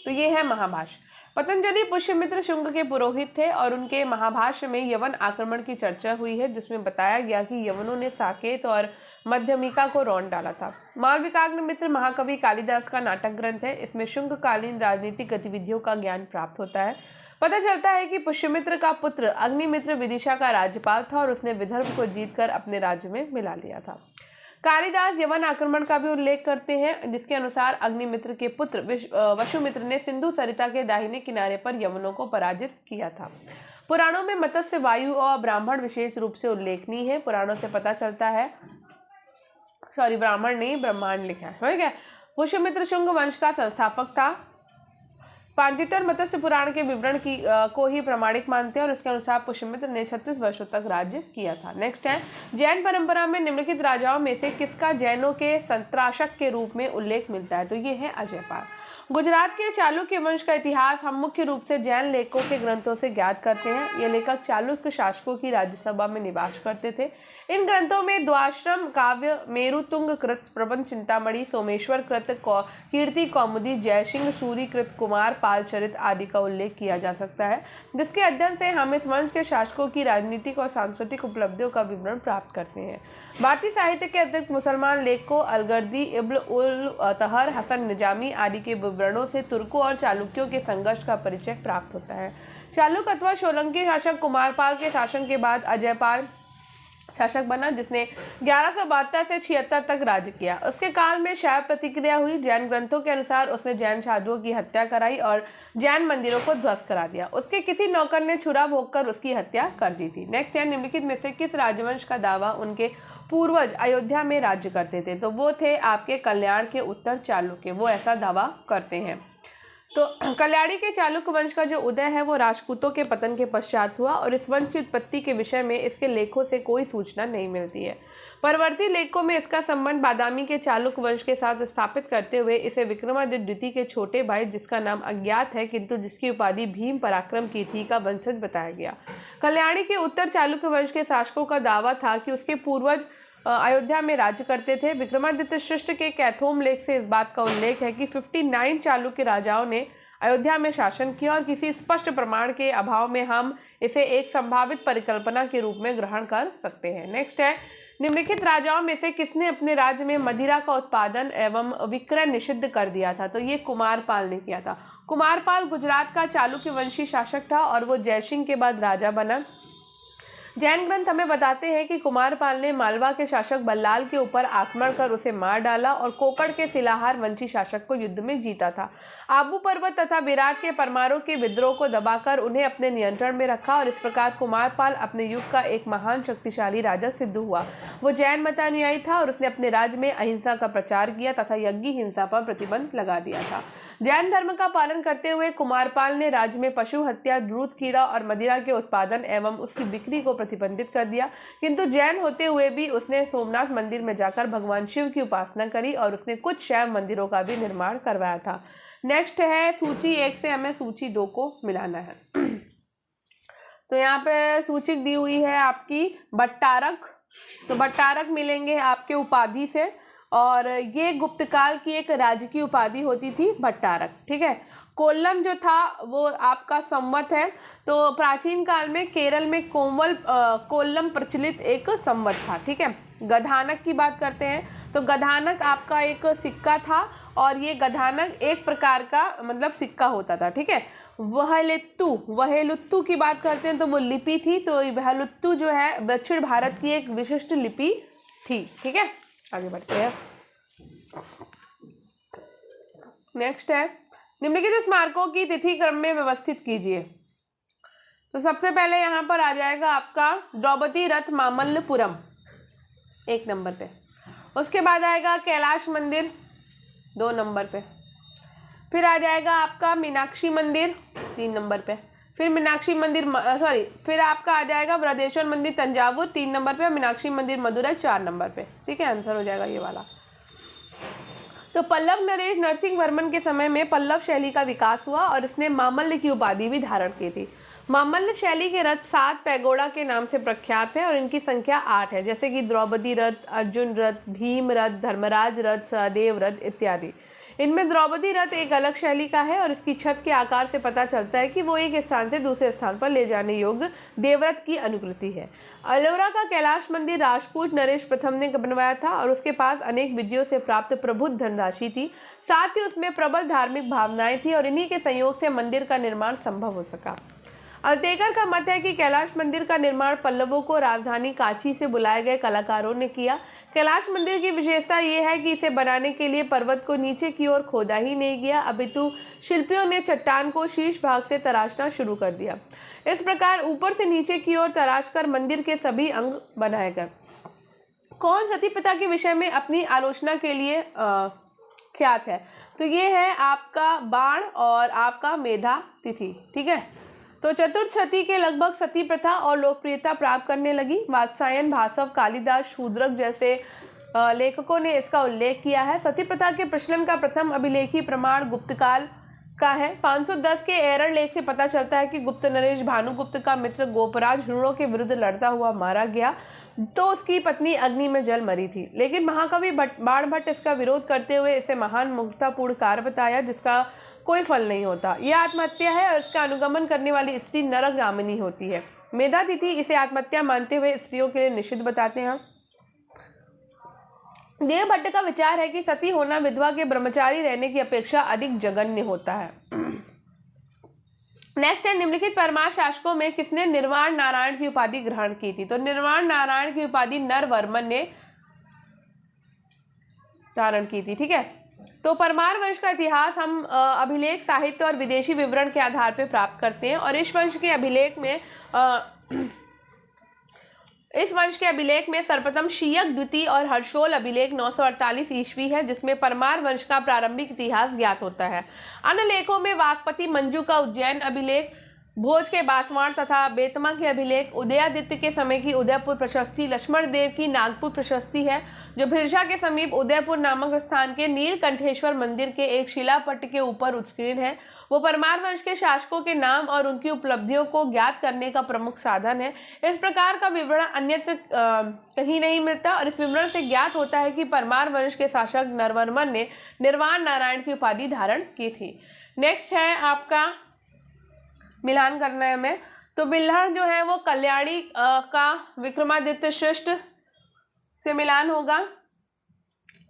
तो ये है महाभाष्य। पतंजलि पुष्यमित्र शुंग के पुरोहित थे और उनके महाभाष्य में यवन आक्रमण की चर्चा हुई है, जिसमें बताया गया कि यवनों ने साकेत और मध्यमिका को रौंद डाला था। मालविकाग्निमित्र महाकवि कालिदास का नाटक ग्रंथ है। इसमें शुंगकालीन राजनीतिक गतिविधियों का ज्ञान प्राप्त होता है। पता चलता है कि पुष्यमित्र का पुत्र अग्निमित्र विदिशा का राज्यपाल था और उसने विदर्भ को जीतकर अपने राज्य में मिला लिया था। कालिदास यवन आक्रमण का भी उल्लेख करते हैं, जिसके अनुसार अग्निमित्र के पुत्र वसुमित्र ने सिंधु सरिता के दाहिने किनारे पर यवनों को पराजित किया था। पुराणों में मत्स्य, वायु और ब्राह्मण विशेष रूप से उल्लेखनीय है। पुराणों से पता चलता है, सॉरी ब्राह्मण नहीं ब्रह्मांड लिखा है, ठीक है। पुष्यमित्र शुंग वंश का संस्थापक था। पांजिटर मत्स्य पुराण के विवरण को ही प्रमाणिक मानते हैं और इसके अनुसार पुष्यमित्र ने 36 वर्षों तक राज्य किया था। नेक्स्ट है, जैन परंपरा में निम्नलिखित राजाओं में से किसका जैनों के संत्राशक के रूप में उल्लेख मिलता है? तो ये है अजयपाल। गुजरात के चालुक्य वंश का इतिहास हम मुख्य रूप से जैन लेखकों के ग्रंथों से ज्ञात करते हैं। ये लेखक चालुक्य शासकों की राज्यसभा में निवास करते थे। इन ग्रंथों में द्वाश्रम काव्य, मेरुतुंग कृत, प्रबंध चिंतामणि, सोमेश्वर कृत, कीर्ति कौमुदी, जयसिंह सूरी कृत, कुमार पाल चरित आदि का उल्लेख किया जा सकता है, जिसके अध्ययन से हम इस वंश के शासकों की राजनीतिक और सांस्कृतिक उपलब्धियों का विवरण प्राप्त करते हैं। भारतीय साहित्य के अतिरिक्त मुसलमान लेखकों अलगर्दी, इब्न उल तहर, हसन निजामी आदि के विवरणों से तुर्कों और चालुक्यों के संघर्ष का परिचय प्राप्त होता है। चालुक अथवा सोलंकी शासक कुमारपाल के शासन के बाद अजयपाल शासक बना, जिसने 1172 से 76 तक राज्य किया। उसके काल में शैव प्रतिक्रिया हुई। जैन ग्रंथों के अनुसार उसने जैन साधुओं की हत्या कराई और जैन मंदिरों को ध्वस्त करा दिया। उसके किसी नौकर ने छुरा भोंककर उसकी हत्या कर दी थी। नेक्स्ट है, निम्नलिखित में से किस राजवंश का दावा उनके पूर्वज अयोध्या में राज्य करते थे? तो वो थे आपके कल्याण के उत्तर चालुक्य, वो ऐसा दावा करते हैं। तो कल्याणी के चालुक्य वंश का जो उदय है वो राजपूतों के पतन के पश्चात हुआ और इस वंश की उत्पत्ति के विषय में इसके लेखों से कोई सूचना नहीं मिलती है। परवर्ती लेखों में इसका संबंध बादामी के चालुक्य वंश के साथ स्थापित करते हुए इसे विक्रमादित्य द्वितीय के छोटे भाई, जिसका नाम अज्ञात है किंतु जिसकी उपाधि भीम पराक्रम की थी, का वंशज बताया गया। कल्याणी के उत्तर चालुक्य वंश के शासकों का दावा था कि उसके पूर्वज अयोध्या में राज्य करते थे। विक्रमादित्य श्रेष्ठ के कैथोम लेख से इस बात का उल्लेख है कि 59 चालुक्य राजाओं ने अयोध्या में शासन किया और किसी स्पष्ट प्रमाण के अभाव में हम इसे एक संभावित परिकल्पना के रूप में ग्रहण कर सकते हैं। नेक्स्ट है, निम्नलिखित राजाओं में से किसने अपने राज्य में मदिरा का उत्पादन एवं विक्रय निषिद्ध कर दिया था? तो ये कुमारपाल ने किया था। कुमारपाल गुजरात का चालुक्य वंशी शासक था और वो जयसिंह के बाद राजा बना। जैन ग्रंथ हमें बताते हैं कि कुमारपाल ने मालवा के शासक बल्लाल के ऊपर आक्रमण कर उसे मार डाला और कोकड़ के सिलाहार वंशी शासक को युद्ध में जीता था। आबू पर्वत तथा विराट के परमारों के विद्रोह को दबाकर उन्हें अपने नियंत्रण में रखा और इस प्रकार कुमारपाल अपने युग का एक महान शक्तिशाली राजा सिद्ध हुआ। वो जैन मतानुयायी था और उसने अपने राज्य में अहिंसा का प्रचार किया तथा यज्ञ हिंसा पर प्रतिबंध लगा दिया था। जैन धर्म का पालन करते हुए कुमारपाल ने राज्य में पशु हत्या, दूध कीड़ा और मदिरा के उत्पादन एवं उसकी बिक्री को प्रतिबंधित कर दिया, किंतु जैन होते हुए भी उसने सोमनाथ मंदिर में जाकर भगवान शिव की उपासना करी और उसने कुछ शैव मंदिरों का भी निर्माण करवाया था। नेक्स्ट है, सूची 1 से हमें सूची 2 को मिलाना है। तो यहाँ पे सूची दी हुई है आपकी भट्टारक, तो भट्टारक मिलेंगे आपके उपाधि से और ये गुप्त काल की एक राजकीय उपाधि होती थी भट्टारक, ठीक है। कोल्लम जो था वो आपका संवत है, तो प्राचीन काल में केरल में कोल्लम प्रचलित एक संवत था, ठीक है। गधानक की बात करते हैं तो गधानक आपका एक सिक्का था और ये गधानक एक प्रकार का मतलब सिक्का होता था, ठीक है। वहेलुत्तु की बात करते हैं तो वो लिपि थी, तो वहेलुत्तु जो है दक्षिण भारत की एक विशिष्ट लिपि थी, ठीक है। आगे बढ़ते हैं। नेक्स्ट है, निम्नलिखित स्मारकों की तिथि क्रम में व्यवस्थित कीजिए। तो सबसे पहले यहाँ पर आ जाएगा आपका द्रौपदी रथ मामल्लपुरम 1 नंबर पे। उसके बाद आएगा कैलाश मंदिर 2 नंबर पे। फिर आ जाएगा आपका मीनाक्षी मंदिर 3 नंबर पे। फिर मीनाक्षी मंदिर फिर आपका आ जाएगा बृहदेश्वर मंदिर तंजावुर 3 नंबर पे। मीनाक्षी मंदिर मदुरई 4 नंबर पे, ठीक है। आंसर हो जाएगा ये वाला। तो पल्लव नरेश नरसिंह वर्मन के समय में पल्लव शैली का विकास हुआ और इसने मामल्ल की उपाधि भी धारण की थी। मामल्ल शैली के रथ 7 पैगोडा के नाम से प्रख्यात है और इनकी संख्या 8 है, जैसे कि द्रौपदी रथ, अर्जुन रथ, भीम रथ, धर्मराज रथ, सहदेव रथ इत्यादि। इनमें द्रौपदी रथ एक अलग शैली का है और इसकी छत के आकार से पता चलता है कि वो एक स्थान से दूसरे स्थान पर ले जाने योग्य देवरथ की अनुकृति है। अलोरा का कैलाश मंदिर राजपूत नरेश प्रथम ने बनवाया था और उसके पास अनेक विजयों से प्राप्त प्रभुत धनराशि थी, साथ ही उसमें प्रबल धार्मिक भावनाएं थी और इन्हीं के संयोग से मंदिर का निर्माण संभव हो सका। अल्तेकर का मत है कि कैलाश मंदिर का निर्माण पल्लवों को राजधानी कांची से बुलाए गए कलाकारों ने किया। कैलाश मंदिर की विशेषता यह है कि इसे बनाने के लिए पर्वत को नीचे की ओर खोदा ही नहीं गया, अपितु शिल्पियों ने चट्टान को शीर्ष भाग से तराशना शुरू कर दिया। इस प्रकार ऊपर से नीचे की ओर तराशकर मंदिर के सभी अंग बनाए गए। कौन सती प्रथा के विषय में अपनी आलोचना के लिए ख्यात है? तो ये है आपका बाण और आपका मेधा तिथि, ठीक है। तो चतुर्थ सती के लगभग सती प्रथा और लोकप्रियता प्राप्त करने लगी। वात्सायन, भासव, कालिदास, शूद्रक जैसे लेखकों ने इसका उल्लेख किया है। सती प्रथा के प्रचलन का प्रथम अभिलेखी प्रमाण गुप्तकाल का है। 510 के एरर लेख से पता चलता है कि गुप्त नरेश भानुगुप्त का मित्र गोपराज हुणों के विरुद्ध लड़ता हुआ मारा गया, तो उसकी पत्नी अग्नि में जल मरी थी। लेकिन महाकवि बाणभट्ट इसका विरोध करते हुए इसे महान मूर्खतापूर्ण कार्य बताया जिसका कोई फल नहीं होता। यह आत्महत्या है और इसका अनुगमन करने वाली स्त्री नरकगामिनी होती है। मेधा तिथि इसे आत्महत्या मानते हुए स्त्रियों के लिए निषिद्ध बताते हैं। देवभट्ट का विचार है कि सती होना विधवा के ब्रह्मचारी रहने की अपेक्षा अधिक जघन्य होता है। नेक्स्ट है, निम्नलिखित परमार शासकों में किसने निर्वाण नारायण की उपाधि ग्रहण की थी? तो निर्वाण नारायण की उपाधि नरवर्मन ने धारण की थी। ठीक है, तो परमार वंश का इतिहास हम अभिलेख, साहित्य और विदेशी विवरण के आधार पर प्राप्त करते हैं। और इस वंश के अभिलेख में सर्वप्रथम शीयक द्वितीय और हर्षोल अभिलेख 948 ईस्वी है, जिसमें परमार वंश का प्रारंभिक इतिहास ज्ञात होता है। अन्य लेखों में वाकपति मंजू का उज्जैन अभिलेख, भोज के बांसवाड़ तथा बेतमा के अभिलेख, उदयादित्य के समय की उदयपुर प्रशस्ति, लक्ष्मण देव की नागपुर प्रशस्ति है, जो भिरसा के समीप उदयपुर नामक स्थान के नीलकंठेश्वर मंदिर के एक शिलापट्ट के ऊपर उत्कीर्ण है। वो परमार वंश के शासकों के नाम और उनकी उपलब्धियों को ज्ञात करने का प्रमुख साधन है। इस प्रकार का विवरण अन्यत्र कहीं नहीं मिलता और इस विवरण से ज्ञात होता है कि परमार वंश के शासक नरवर्मन ने निर्वाण नारायण की उपाधि धारण की थी। नेक्स्ट है आपका मिलान करना है हमें। तो बिल्हड़ जो है वो कल्याणी का विक्रमादित्य श्रेष्ठ से मिलान होगा,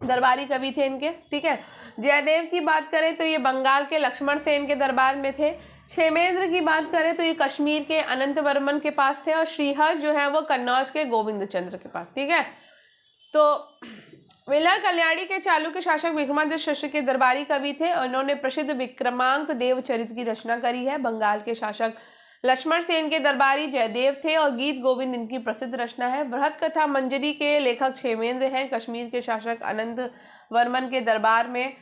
दरबारी कवि थे इनके। ठीक है, जयदेव की बात करें तो ये बंगाल के लक्ष्मण सेन के दरबार में थे। क्षेमेंद्र की बात करें तो ये कश्मीर के अनंत वर्मन के पास थे। और श्रीहर्ष जो है वो कन्नौज के गोविंद चंद्र के पास। ठीक है, तो बिल्हड़ कल्याणी के चालुक्य शासक विक्रमादित्य श्रेष्ठ के दरबारी कवि थे और इन्होंने प्रसिद्ध विक्रमांक देव चरित की रचना करी है। बंगाल के शासक लक्ष्मण सेन के दरबारी जयदेव थे और गीत गोविंद इनकी प्रसिद्ध रचना है। बृहत कथा मंजरी के लेखक क्षेमेंद्र हैं। कश्मीर के शासक अनंत वर्मन के दरबार में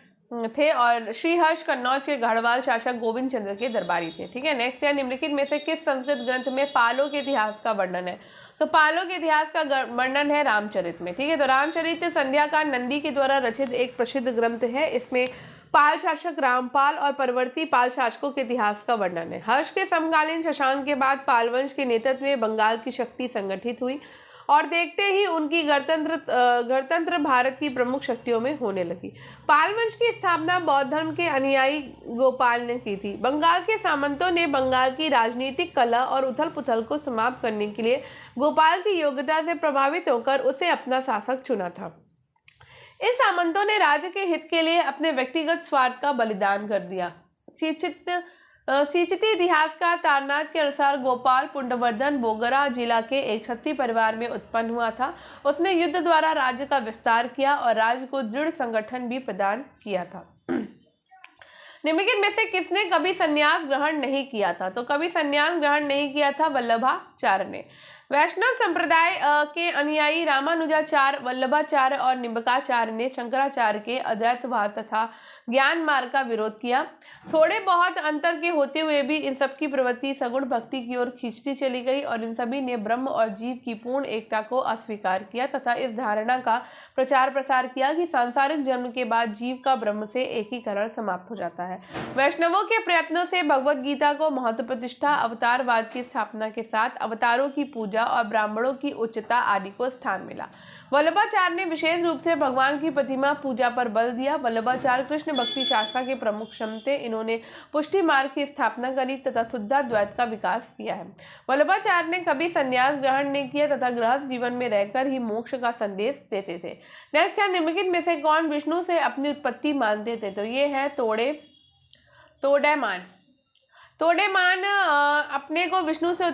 थे और श्रीहर्ष कन्नौज के गढ़वाल शासक गोविंद चंद्र के दरबारी थे। ठीक है, नेक्स्ट है, निम्नलिखित में से किस संस्कृत ग्रंथ में पालों के इतिहास का वर्णन है? तो पालों के इतिहास का वर्णन है रामचरित में। ठीक है, तो रामचरित संध्या का नंदी के द्वारा रचित एक प्रसिद्ध ग्रंथ है। इसमें पाल शासक रामपाल और परवर्ती पाल शासकों के इतिहास का वर्णन है। हर्ष के समकालीन शशांक के बाद पाल वंश के नेतृत्व में बंगाल की शक्ति संगठित हुई और देखते ही उनकी गणतंत्र भारत की प्रमुख शक्तियों में होने लगी। पाल वंश की स्थापना बौद्ध धर्म के अनुयायी गोपाल ने की थी। बंगाल के सामंतों ने बंगाल की राजनीतिक कला और उथल पुथल को समाप्त करने के लिए गोपाल की योग्यता से प्रभावित होकर उसे अपना शासक चुना था। इन सामंतों ने राज्य के हित के लिए अपने व्यक्तिगत स्वार्थ का बलिदान कर दिया। सीचिती इतिहासकार तारनाथ के अनुसार गोपाल पुंडवर्धन बोगरा जिला के एक क्षत्रिय परिवार में उत्पन्न हुआ था। उसने युद्ध द्वारा राज्य का विस्तार किया और राज्य को दृढ़ संगठन भी प्रदान किया था। निम्नलिखित में से किसने कभी संन्यास ग्रहण नहीं किया था? तो कभी संन्यास ग्रहण नहीं किया था वल्लभाचार्य ने। वैष्णव संप्रदाय के अनुयायी रामानुजाचार्य, वल्लभाचार्य और निम्बकाचार्य ने शंकराचार्य के अद्वैतवाद तथा ज्ञान मार्ग का विरोध किया। थोड़े बहुत अंतर के होते हुए भी इन सबकी प्रवृत्ति सगुण भक्ति की ओर खींचती चली गई और इन सभी ने ब्रह्म और जीव की पूर्ण एकता को अस्वीकार किया तथा इस धारणा का प्रचार प्रसार किया कि सांसारिक जन्म के बाद जीव का ब्रह्म से एकीकरण समाप्त हो जाता है। वैष्णवों के प्रयत्नों से भगवत गीता को महत्व प्रतिष्ठा, अवतारवाद की स्थापना के साथ अवतारों की पूजा और ब्राह्मणों की उच्चता आदि को स्थान मिला। वल्लभाचार्य ने विशेष रूप से भगवान की प्रतिमा पूजा पर बल दिया। वल्लभाचार्य कृष्ण भक्ति शाखा के प्रमुख श्रम थे। इन्होंने पुष्टि मार्ग की स्थापना करी तथा शुद्धाद्वैत का विकास किया है। वल्लभाचार्य ने कभी संन्यास ग्रहण नहीं किया तथा गृहस्थ जीवन में रहकर ही मोक्ष का संदेश देते थे। नेक्स्ट है, निम्नलिखित में से कौन विष्णु से अपनी उत्पत्ति मानते थे? तो ये है तोडेमान अपने को विष्णु से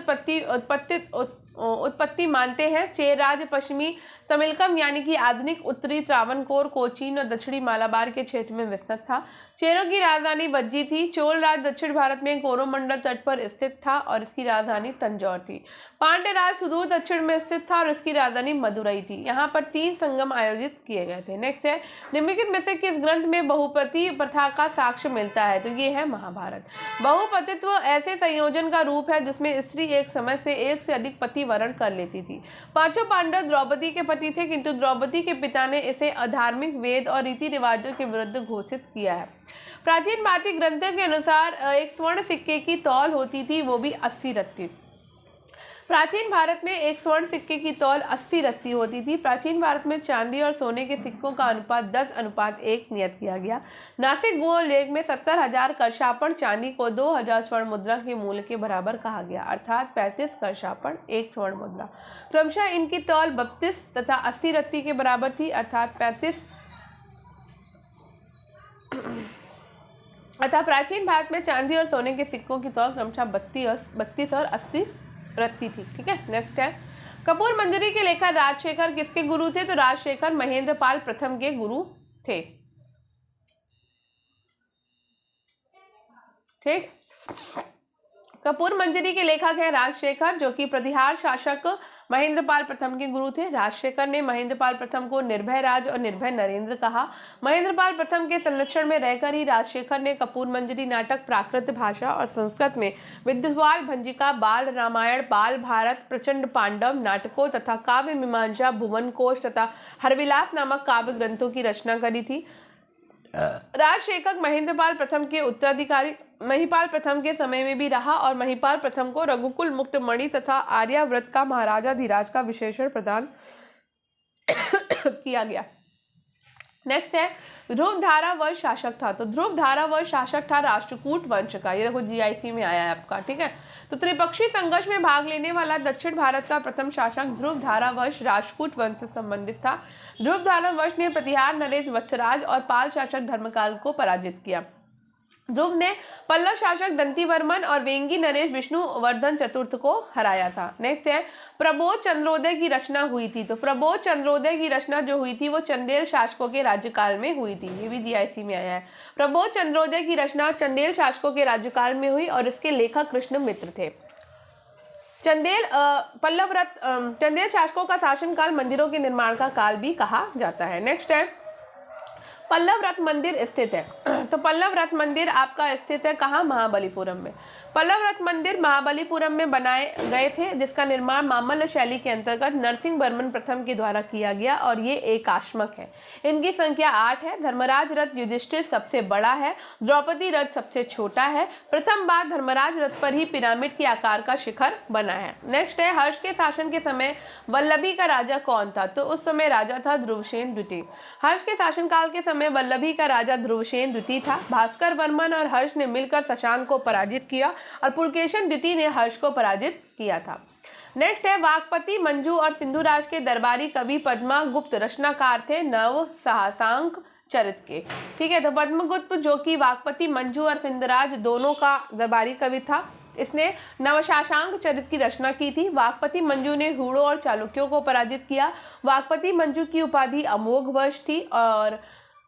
उत्पत्ति मानते हैं। चेरराज पश्चिमी तमिलकम यानी कि आधुनिक उत्तरी त्रावणकोर, कोचीन और दक्षिणी मालाबार के क्षेत्र में विस्तृत था। चेरों की राजधानी वज्जी थी। चोल राज दक्षिण भारत में कोरोमंडल तट पर स्थित था और इसकी राजधानी तंजौर थी। पांड्य राज सुदूर दक्षिण में स्थित था और इसकी राजधानी मदुरई थी। यहाँ पर 3 संगम आयोजित किए गए थे। नेक्स्ट है, निम्नलिखित में से किस ग्रंथ में बहुपति प्रथा का साक्ष्य मिलता है? तो ये है महाभारत। बहुपतित्व ऐसे संयोजन का रूप है जिसमें स्त्री एक समय से एक से अधिक पति वरण कर लेती थी। 5 पांडव द्रौपदी के पति थे, किंतु द्रौपदी के पिता ने इसे अधार्मिक, वेद और रीति रिवाजों के विरुद्ध घोषित किया है। प्राचीन भारतीय ग्रंथों के अनुसार एक स्वर्ण सिक्के की तौल होती थी, वो भी 80 रत्ती। प्राचीन भारत में एक स्वर्ण सिक्के की तौल 80 रत्ती होती थी। प्राचीन भारत में चांदी और सोने के सिक्कों का अनुपात 10:1 नियत किया गया। नासिक गो लेख में 70,000 करशापण चांदी को 2,000 स्वर्ण मुद्रा के मूल्य के बराबर कहा गया, अर्थात 35 करशापण 1 स्वर्ण मुद्रा। क्रमशः इनकी तौल 32 तथा 80 रत्ती के बराबर थी, अर्थात 35 अतः प्राचीन भारत में चांदी और सोने के सिक्कों की तौर क्रमशः 32 और 80 रत्ती थी। ठीक है, नेक्स्ट है कपूर मंजरी के लेखक राजशेखर किसके गुरु थे? तो राजशेखर महेंद्रपाल प्रथम के गुरु थे। ठीक, कपूर मंजरी के लेखक हैं राजशेखर, जो कि प्रतिहार शासक महेंद्रपाल प्रथम के गुरु थे। राजशेखर ने महेंद्रपाल प्रथम को निर्भय राज और निर्भय नरेंद्र कहा। महेंद्रपाल प्रथम के संरक्षण में रहकर ही राजशेखर ने कपूर मंजरी नाटक, प्राकृत भाषा और संस्कृत में विद्वाल भंजिका, बाल रामायण, बाल भारत, प्रचंड पांडव नाटकों तथा काव्य मीमांसा, भुवन कोश तथा हरविलास नामक काव्य ग्रंथों की रचना करी थी। राजशेखर महेंद्रपाल प्रथम के उत्तराधिकारी महिपाल प्रथम के समय में भी रहा और महिपाल प्रथम को रघुकुल मुक्त मणि तथा आर्याव्रत का महाराजाधिराज का विशेषण प्रदान किया गया। नेक्स्ट है ध्रुवधारा वंश शासक था। तो ध्रुवधारा वंश शासक था राष्ट्रकूट वंश का। ये देखो जीआईसी में आया है आपका। ठीक है, तो त्रिपक्षीय संघर्ष में भाग लेने वाला दक्षिण भारत का प्रथम शासक ध्रुवधारा वंश राजपूत वंश से संबंधित था। ध्रुवधारा वंश ने प्रतिहार नरेश, वत्सराज और पाल शासक धर्मकाल को पराजित किया। ध्रुव ने पल्लव शासक दंतीवर्मन और वेंगी नरेश विष्णुवर्धन चतुर्थ को हराया था। नेक्स्ट है प्रबोध चंद्रोदय की रचना हुई थी। तो प्रबोध चंद्रोदय की रचना जो हुई थी वो चंदेल शासकों के राज्यकाल में हुई थी। ये भी जीआईसी में आया है। प्रबोध चंद्रोदय की रचना चंदेल शासकों के राज्यकाल में हुई और इसके लेखक कृष्ण मित्र थे। चंदेल शासकों का शासनकाल मंदिरों के निर्माण का काल भी कहा जाता है। नेक्स्ट है पल्लव रथ मंदिर स्थित है। तो पल्लव रथ मंदिर आपका स्थित है कहाँ? महाबलीपुरम में। पल्लव रथ मंदिर महाबलीपुरम में बनाए गए थे, जिसका निर्माण मामल्ल शैली के अंतर्गत नरसिंह वर्मन प्रथम के द्वारा किया गया और ये एकाश्मक है। इनकी संख्या 8 है। धर्मराज रथ युधिष्ठिर सबसे बड़ा है, द्रौपदी रथ सबसे छोटा है। प्रथम बार धर्मराज रथ पर ही पिरामिड के आकार का शिखर बना है। नेक्स्ट है हर्ष के शासन के समय वल्लभी का राजा कौन था? तो उस समय राजा था ध्रुवसेन द्वितीय। हर्ष के शासनकाल के समय वल्लभी का राजा ध्रुवसेन द्वितीय था। भास्कर वर्मन और हर्ष ने मिलकर शशांक को पराजित किया और पुलकेशन द्वितीय ने हर्ष को पराजित किया था। नेक्स्ट है वाकपति मंजू और सिंधुराज के दरबारी कवि पद्मागुप्त रचनाकार थे नव साहसांक चरित के। ठीक है, तो पद्मगुप्त जो कि वाकपति मंजू और सिंधुराज दोनों का दरबारी कवि था, इसने नवशाशांक चरित की रचना की थी। वाकपति मंजू ने हूणों और चालुक्यों को पराजित किया। वाकपति मंजू की उपाधि अमोघवश थी और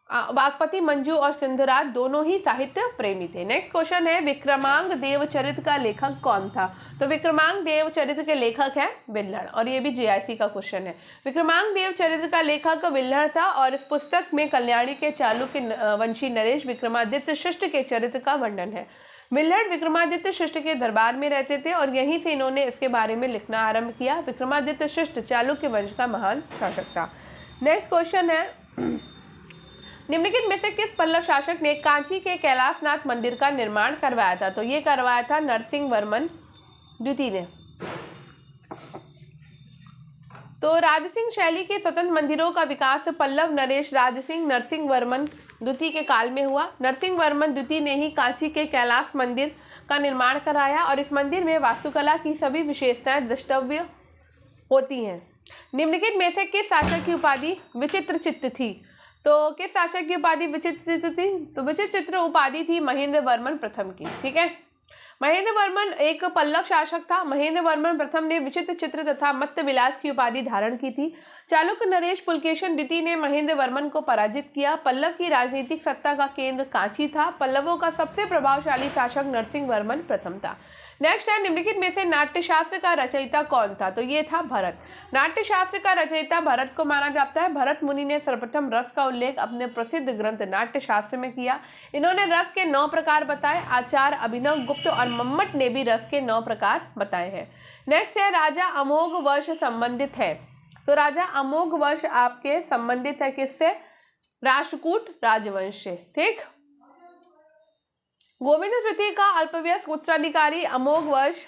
वाकपति मंजू और सिंधुराज दोनों ही साहित्य प्रेमी थे। नेक्स्ट क्वेश्चन है विक्रमांग देवचरित का लेखक कौन था? तो विक्रमांग देवचरित के लेखक है विल्हड़ और ये भी जीआईसी का क्वेश्चन है। विक्रमांग देवचरित का लेखक विल्हड़ था और इस पुस्तक में कल्याणी के चालुक्य वंशी नरेश विक्रमादित्य शिष्ट के चरित्र का वर्णन है। विल्हड़ विक्रमादित्य शिष्ट के दरबार में रहते थे और यहीं से इन्होंने इसके बारे में लिखना आरंभ किया। विक्रमादित्य शिष्ट चालुक्य वंश का महान शासक था। नेक्स्ट क्वेश्चन है निम्नलिखित में से किस पल्लव शासक ने कांची के कैलाशनाथ मंदिर का निर्माण करवाया था? तो ये करवाया था नरसिंह वर्मन द्वितीय ने। तो राजसिंह शैली के स्वतंत्र मंदिरों का विकास पल्लव नरेश राजसिंह नरसिंह वर्मन द्वितीय के काल में हुआ। नरसिंह वर्मन द्वितीय ने ही कांची के कैलाश मंदिर का निर्माण कराया और इस मंदिर में वास्तुकला की सभी विशेषताएं द्रष्टव्य होती हैं। निम्नलिखित में से किस शासक की उपाधि विचित्र चित्त थी? तो किस शासक की उपाधि विचित्र चित्त थी? तो विचित्र चित्त उपाधि थी महेंद्र वर्मन प्रथम की। ठीक है, महेंद्र वर्मन एक पल्लव शासक था। महेंद्र वर्मन प्रथम ने विचित्र चित्र तथा मत्त विलास की उपाधि धारण की थी। चालुक्य नरेश पुलकेशन द्वितीय ने महेंद्र वर्मन को पराजित किया। पल्लव की राजनीतिक सत्ता का केंद्र कांची था। पल्लवों का सबसे प्रभावशाली शासक नरसिंह वर्मन प्रथम था। नेक्स्ट है निम्नलिखित में से नाट्यशास्त्र का रचयिता कौन था? तो ये था भरत। नाट्यशास्त्र का रचयिता भरत को माना जाता है। भरत मुनि ने सर्वप्रथम रस का उल्लेख अपने प्रसिद्ध ग्रंथ नाट्यशास्त्र में किया। इन्होंने रस के 9 प्रकार बताए। आचार्य अभिनव गुप्त और मम्मट ने भी रस के 9 प्रकार बताए हैं। नेक्स्ट है राजा अमोघ वर्ष संबंधित है। तो राजा अमोघ वर्ष आपके संबंधित है किससे? राष्ट्रकूट राजवंश से। ठीक, गोविंद तृतीय का अल्पवयस्क उत्तराधिकारी अमोघ वर्ष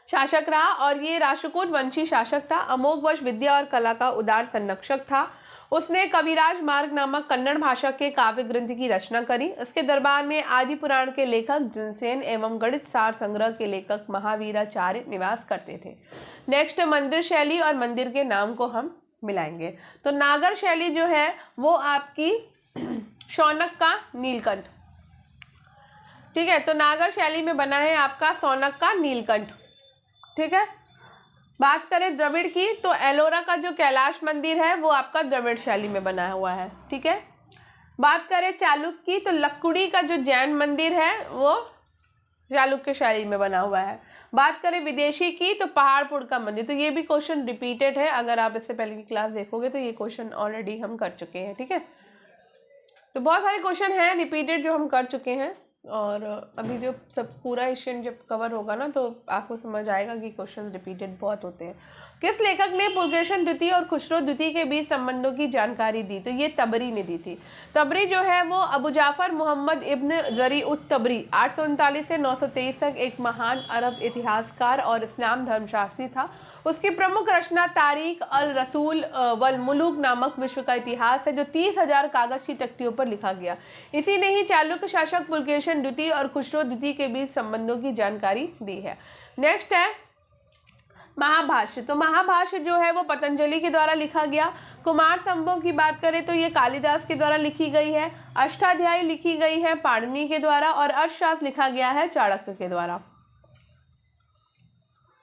शासक रहा और ये राष्ट्रकूट वंशी शासक था। अमोघ वर्ष विद्या और कला का उदार संरक्षक था। उसने कविराज मार्ग नामक कन्नड़ भाषा के काव्य ग्रंथ की रचना करी। उसके दरबार में आदि पुराण के लेखक जिनसेन एवं गणित सार संग्रह के लेखक महावीराचार्य निवास करते थे। नेक्स्ट मंदिर शैली और मंदिर के नाम को हम मिलाएंगे। तो नागर शैली जो है वो आपकी शौनक का नीलकंठ, ठीक है। तो नागर शैली में बना है आपका सौनक का नीलकंठ। ठीक है। बात करें द्रविड़ की, तो एलोरा का जो कैलाश मंदिर है वो आपका द्रविड़ शैली में बना हुआ है। ठीक है। बात करें चालुक्य की, तो लक्कुड़ी का जो जैन मंदिर है वो चालुक्य शैली में बना हुआ है। बात करें विदेशी की, तो पहाड़पुर का मंदिर। तो ये भी क्वेश्चन रिपीटेड है, अगर आप इससे पहले की क्लास देखोगे तो ये क्वेश्चन ऑलरेडी हम कर चुके हैं। ठीक है। तो बहुत सारे क्वेश्चन हैं रिपीटेड जो हम कर चुके हैं, और अभी जो सब पूरा एशियन जब कवर होगा ना तो आपको समझ आएगा कि क्वेश्चन रिपीटेड बहुत होते हैं। किस लेखक ने पुलकेशन द्वितीय और खुसरो द्वितीय के बीच संबंधों की जानकारी दी? तो ये तबरी ने दी थी। तबरी जो है वो अबू जाफर मोहम्मद इब्न जरी उत तबरी 839 से 923 तक एक महान अरब इतिहासकार और इस्लाम धर्मशास्त्री था। उसकी प्रमुख रचना तारीख अल रसूल वल मुलूक नामक विश्व का इतिहास है, जो 30,000 कागज की तख्तियों पर लिखा गया। इसी ने ही चालुक्य शासक पुलकेशन द्वितीय और खुसरो द्वितीय के बीच संबंधों की जानकारी दी है। नेक्स्ट है महाभाष्य। तो महाभाष्य जो है वो पतंजलि के द्वारा लिखा गया। कुमार संभव की बात करें तो ये कालिदास के द्वारा लिखी गई है। अष्टाध्यायी लिखी गई है पाणिनि के द्वारा, और अर्थशास्त्र लिखा गया है चाणक्य के द्वारा।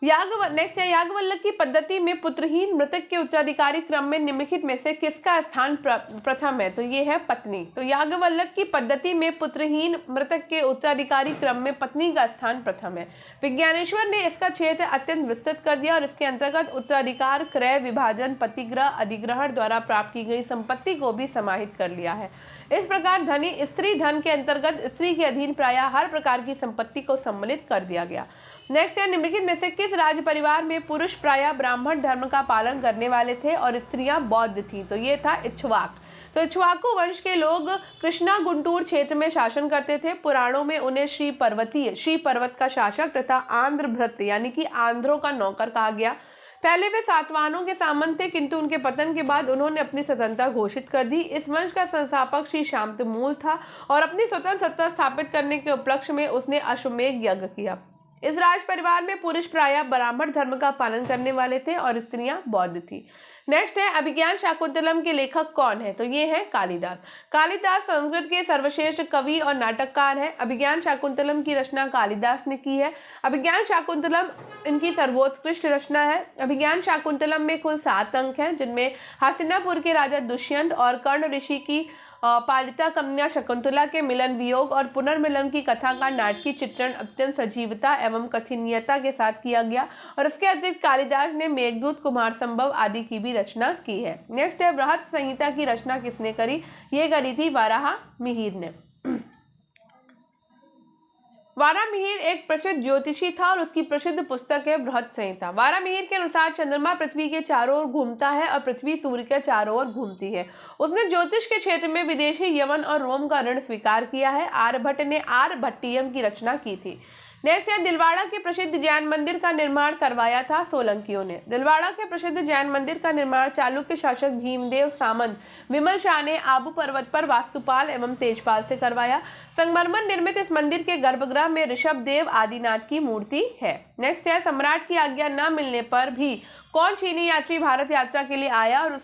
नेक्स्ट है याज्ञवल्क्य की पद्धति में पुत्रहीन मृतक के उत्तराधिकारी क्रम में निम्नलिखित में से किसका स्थान प्रथम है? तो ये है पत्नी। तो याज्ञवल्क्य की पद्धति में पुत्रहीन मृतक के उत्तराधिकारी क्रम में पत्नी का स्थान प्रथम है। विज्ञानेश्वर ने इसका क्षेत्र अत्यंत विस्तृत कर दिया और इसके अंतर्गत उत्तराधिकार, क्रय, विभाजन, पतिग्रह, अधिग्रहण द्वारा प्राप्त की गई संपत्ति को भी समाहित कर लिया है। इस प्रकार धनी स्त्री धन के अंतर्गत स्त्री के अधीन प्रायः हर प्रकार की संपत्ति को सम्मिलित कर दिया गया। नेक्स्ट है निम्नलिखित में से किस राज परिवार में पुरुष प्रायः ब्राह्मण धर्म का पालन करने वाले थे और स्त्रियां बौद्ध थी? तो ये था इक्ष्वाक। तो इक्ष्वाकु वंश के लोग कृष्णा गुंटूर क्षेत्र में शासन करते थे। पुराणों में उन्हें श्री पर्वत का शासक तथा आंध्र भृत्य यानी कि आंध्रों का नौकर कहा गया। पहले वे सातवाहनों के सामंत थे, किंतु उनके पतन के बाद उन्होंने अपनी स्वतंत्रता घोषित कर दी। इस वंश का संस्थापक श्री शांतमूल था और अपनी स्वतंत्र सत्ता स्थापित करने के उपलक्ष्य में उसने अश्वमेध यज्ञ किया। इस राज परिवार में पुरुष प्रायः ब्राह्मण धर्म का पालन करने वाले थे और स्त्रियां बौद्ध थी। नेक्स्ट है अभिज्ञान शाकुंतलम के लेखक कौन है? तो ये है कालिदास। कालिदास संस्कृत के सर्वश्रेष्ठ कवि और नाटककार हैं। अभिज्ञान शाकुंतलम की रचना कालिदास ने की है। अभिज्ञान शाकुंतलम इनकी सर्वोत्कृष्ट रचना है। अभिज्ञान शाकुंतलम में कुल 7 अंक हैं, जिनमें हस्तिनापुर के राजा दुष्यंत और कर्ण ऋषि की पालिता कन्या शकुंतला के मिलन, वियोग और पुनर्मिलन की कथा का नाटकीय चित्रण अत्यंत सजीवता एवं कथनीयता के साथ किया गया। और इसके अतिरिक्त कालिदास ने मेघदूत, कुमार संभव आदि की भी रचना की है। नेक्स्ट है बृहत संहिता की रचना किसने करी? ये करी थी वाराहमिहिर ने। वाराहमिहिर एक प्रसिद्ध ज्योतिषी था और उसकी प्रसिद्ध पुस्तक है बृहत संहिता। वाराहमिहिर के अनुसार चंद्रमा पृथ्वी के चारों ओर घूमता है और पृथ्वी सूर्य के चारों ओर घूमती है। उसने ज्योतिष के क्षेत्र में विदेशी यवन और रोम का ऋण स्वीकार किया है। आर्यभट्ट ने आर्यभट्टियम की रचना की थी। नेक्स्ट है दिलवाड़ा के प्रसिद्ध जैन मंदिर का निर्माण करवाया था सोलंकियों ने। दिलवाड़ा के प्रसिद्ध जैन मंदिर का निर्माण चालुक्य शासक भीमदेव सामंत विमल शाह ने आबू पर्वत पर वास्तुपाल एवं तेजपाल से करवाया। संगमरमर निर्मित इस मंदिर के गर्भगृह में ऋषभ देव आदिनाथ की मूर्ति है। नेक्स्ट है सम्राट की आज्ञा न मिलने पर भी कौन चीनी यात्री भारत यात्रा के लिए आया और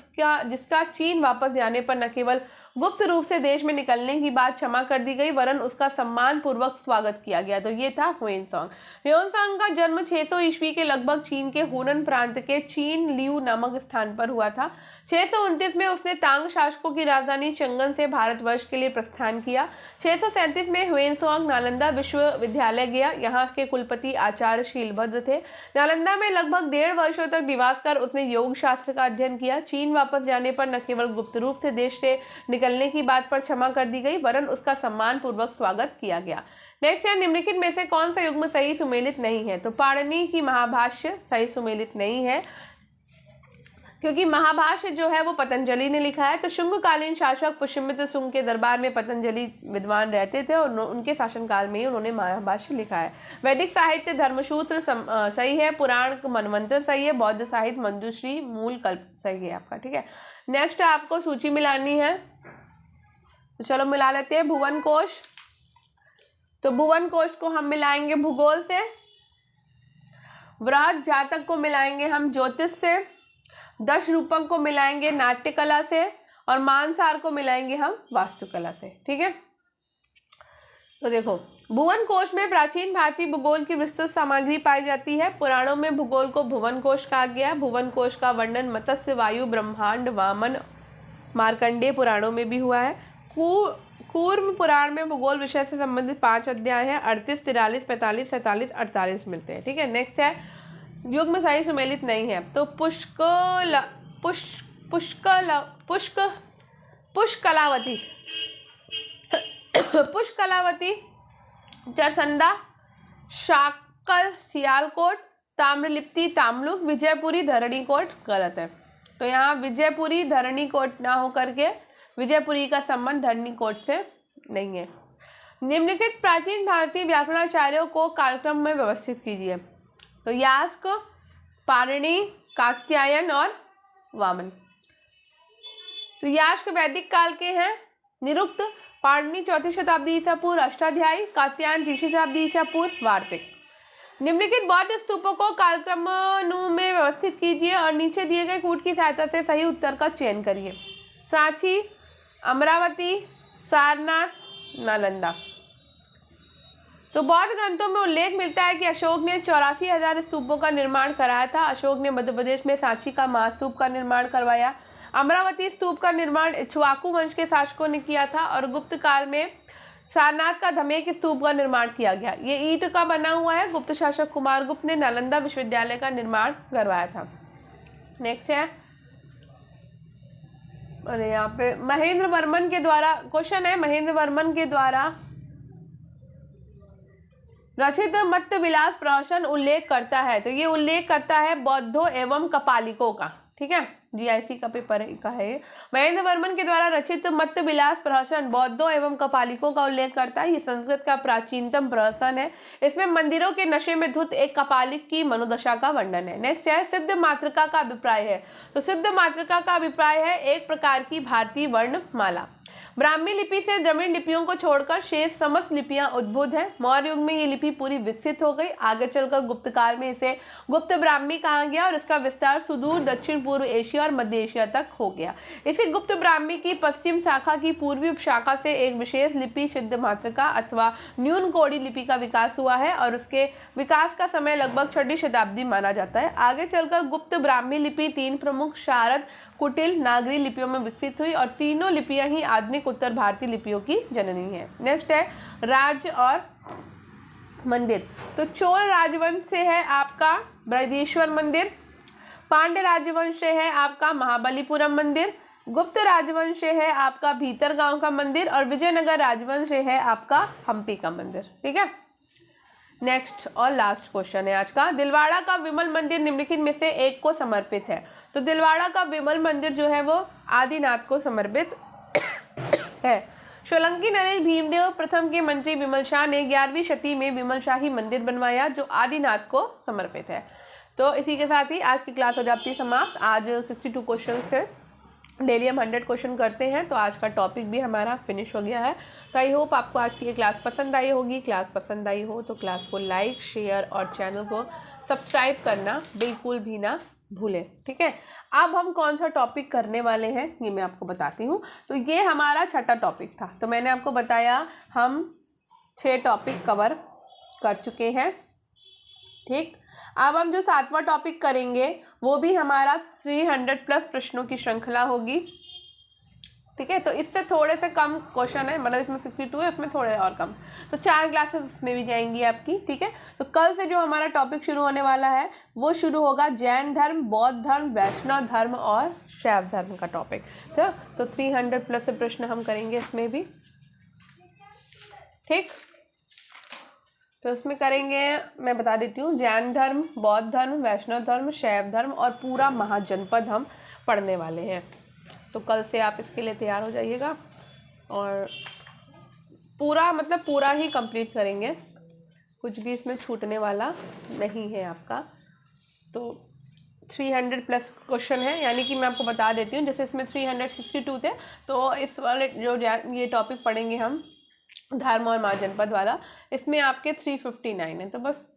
जिसका चीन वापस जाने पर न केवल गुप्त रूप से देश में निकलने की बात क्षमा कर दी गई वरन उसका सम्मान पूर्वक स्वागत किया गया? तो ये था ह्वेनसांग। ह्वेनसांग का जन्म 600 ईस्वी के लगभग चीन के हुनन प्रांत के चीन लियू नामक स्थान पर हुआ था। 629 में उसने तांग शासकों की राजधानी चंगन से भारतवर्ष के लिए प्रस्थान किया। 637 में ह्वेनसांग नालंदा विश्वविद्यालय गया। यहाँ के कुलपति आचार्य शीलभद्र थे। नालंदा में लगभग 1.5 वर्षों तक निवास कर उसने योग शास्त्र का अध्ययन किया। चीन वापस जाने पर न केवल गुप्त रूप से देश से निकलने की बात पर क्षमा कर दी गई वरन उसका सम्मान पूर्वक स्वागत किया गया। नेक्स्ट है निम्नलिखित में से कौन सा युग्म सही सुमेलित नहीं है? तो पाणिनि की महाभाष्य सही सुमेलित नहीं है, क्योंकि महाभाष्य जो है वो पतंजलि ने लिखा है। तो शुंगकालीन शासक पुष्यमित्र शुंग के दरबार में पतंजलि विद्वान रहते थे और उनके शासनकाल में ही उन्होंने महाभाष्य लिखा है। वैदिक साहित्य धर्मसूत्र सही है, पुराण मनवंतर सही है, बौद्ध साहित्य मंजुश्री मूल कल्प सही है आपका। ठीक है। नेक्स्ट आपको सूची मिलानी है, तो चलो मिला लेते हैं। भुवन कोश, तो भुवन कोश को हम मिलाएंगे भूगोल से। वृहत जातक को मिलाएंगे हम ज्योतिष से। दश रूपक को मिलाएंगे नाट्यकला से और मानसार को मिलाएंगे हम वास्तुकला से। ठीक है। तो देखो, भुवन कोश में प्राचीन भारतीय भूगोल की विस्तृत सामग्री पाई जाती है। पुराणों में भूगोल को भुवन कोश कहा गया। भुवन कोश का वर्णन मत्स्य, वायु, ब्रह्मांड, वामन, मार्कंडेय पुराणों में भी हुआ है। कूर्म पुराण में भूगोल विषय से संबंधित 5 अध्याय हैं। 38, 43, 45, 47, 48 मिलते हैं। ठीक है, नेक्स्ट है युग्म सही सुमेलित नहीं है। तो पुष्कलावती पुष्कलावती, चरसंदा, शाकल, सियालकोट, ताम्रलिप्ति, तामलुक, विजयपुरी, धरणीकोट गलत है। तो यहाँ विजयपुरी धरणीकोट ना हो करके विजयपुरी का संबंध धरणीकोट से नहीं है। निम्नलिखित प्राचीन भारतीय व्याकरणाचार्यों को कालक्रम में व्यवस्थित कीजिए। तो यास्क, पाणिनि, कात्यायन और वामन। तो यास्क वैदिक काल के हैं। निरुक्त, पाणिनि 4वीं शताब्दी ईसा पूर्व, अष्टाध्यायी, कात्यायन 3वीं शताब्दी ईसा पूर्व, वार्तिक। निम्नलिखित बौद्ध स्तूपों को कालक्रमानुसार में व्यवस्थित कीजिए और नीचे दिए गए कूट की सहायता से सही उत्तर का चयन करिए। सांची, अमरावती, सारनाथ, नालंदा। तो बौद्ध ग्रंथों में उल्लेख मिलता है कि अशोक ने 84,000 स्तूपों का निर्माण कराया था। अशोक ने मध्य प्रदेश में सांची का महास्तूप का निर्माण करवाया। अमरावती स्तूप का निर्माण इक्ष्वाकु वंश के शासकों ने किया था और गुप्त काल में सारनाथ का धमेक स्तूप का निर्माण किया गया। ये ईंट का बना हुआ है। गुप्त शासक कुमारगुप्त ने नालंदा विश्वविद्यालय का निर्माण करवाया था। नेक्स्ट है, अरे यहाँ पे महेंद्र वर्मन के द्वारा क्वेश्चन है, महेंद्र वर्मन के द्वारा रचित मत्स्य विलास प्रहसन उल्लेख करता है। तो ये उल्लेख करता है बौद्धों एवं कपालिकों का। ठीक है, जीआईसी का पेपर का है। महेंद्र वर्मन के द्वारा रचित मत्स्य विलास प्रहसन बौद्धों एवं कपालिकों का उल्लेख करता है। ये संस्कृत का प्राचीनतम प्रहसन है। इसमें मंदिरों के नशे में धुत एक कपालिक की मनोदशा का वर्णन है। नेक्स्ट है सिद्ध मातृका का अभिप्राय है। तो सिद्ध मातृका का अभिप्राय है एक प्रकार की भारतीय वर्णमाला। ब्राह्मी लिपि से द्रविड़ लिपियों को छोड़कर शेष समस्त लिपियां उद्भूत हैं। मौर्य युग में ये लिपि पूरी विकसित हो गई। आगे चलकर गुप्त काल में इसे गुप्त ब्राह्मी कहा गया और इसका विस्तार सुदूर दक्षिण पूर्व एशिया और मध्य एशिया तक हो गया। इसी गुप्त ब्राह्मी की पश्चिम शाखा की पूर्वी उपशाखा से एक विशेष लिपि सिद्ध मातृका अथवा न्यून कोडी लिपि का विकास हुआ है और उसके विकास का समय लगभग 6वीं शताब्दी माना जाता है। आगे चलकर गुप्त ब्राह्मी लिपि 3 प्रमुख शारद, कुटिल, नागरी लिपियों में विकसित हुई और तीनों लिपियां ही आधुनिक उत्तर भारतीय लिपियों की जननी है। नेक्स्ट है राज्य और मंदिर। तो चोल राजवंश से है आपका बृहदीश्वर मंदिर, पांड्य राजवंश से है आपका महाबलीपुरम मंदिर, गुप्त राजवंश से है आपका भीतरगांव का मंदिर और विजयनगर राजवंश से है आपका हम्पी का मंदिर। ठीक है, नेक्स्ट और लास्ट क्वेश्चन है आज का। दिलवाड़ा का विमल मंदिर निम्नलिखित में से एक को समर्पित है। तो दिलवाड़ा का विमल मंदिर जो है वो आदिनाथ को समर्पित है। सोलंकी नरेश भीमदेव प्रथम के मंत्री विमल शाह ने 11वीं शती में विमल शाही मंदिर बनवाया जो आदिनाथ को समर्पित है। तो इसी के साथ ही आज की क्लास हो जाती है समाप्त। आज 62 क्वेश्चन थे। डेली हम 100 क्वेश्चन करते हैं। तो आज का टॉपिक भी हमारा फिनिश हो गया है। तो आई होप आपको आज की ये क्लास पसंद आई होगी। क्लास पसंद आई हो तो क्लास को लाइक, शेयर और चैनल को सब्सक्राइब करना बिल्कुल भी ना भूलें। ठीक है, अब हम कौन सा टॉपिक करने वाले हैं ये मैं आपको बताती हूँ। तो ये हमारा 6ठा टॉपिक था। तो मैंने आपको बताया हम 6 टॉपिक कवर कर चुके हैं। ठीक, अब हम जो 7वां टॉपिक करेंगे वो भी हमारा 300 प्लस प्रश्नों की श्रृंखला होगी। ठीक है, तो इससे थोड़े से कम क्वेश्चन है, मतलब इसमें 62 है, इसमें थोड़े और कम। तो 4 क्लासेस इसमें भी जाएंगी आपकी। ठीक है, तो कल से जो हमारा टॉपिक शुरू होने वाला है वो शुरू होगा जैन धर्म, बौद्ध धर्म, वैष्णव धर्म और शैव धर्म का टॉपिक। तो 300 प्लस से प्रश्न हम करेंगे इसमें भी। ठीक, तो इसमें करेंगे, मैं बता देती हूँ, जैन धर्म, बौद्ध धर्म, वैष्णव धर्म, शैव धर्म और पूरा महाजनपद हम पढ़ने वाले हैं। तो कल से आप इसके लिए तैयार हो जाइएगा और पूरा मतलब पूरा ही कंप्लीट करेंगे, कुछ भी इसमें छूटने वाला नहीं है आपका। तो 300 प्लस क्वेश्चन है, यानी कि मैं आपको बता देती हूँ, जैसे इसमें 362 थे तो इस वाले जो ये टॉपिक पढ़ेंगे हम धर्म और महाजनपद वाला, इसमें आपके 359 है। तो बस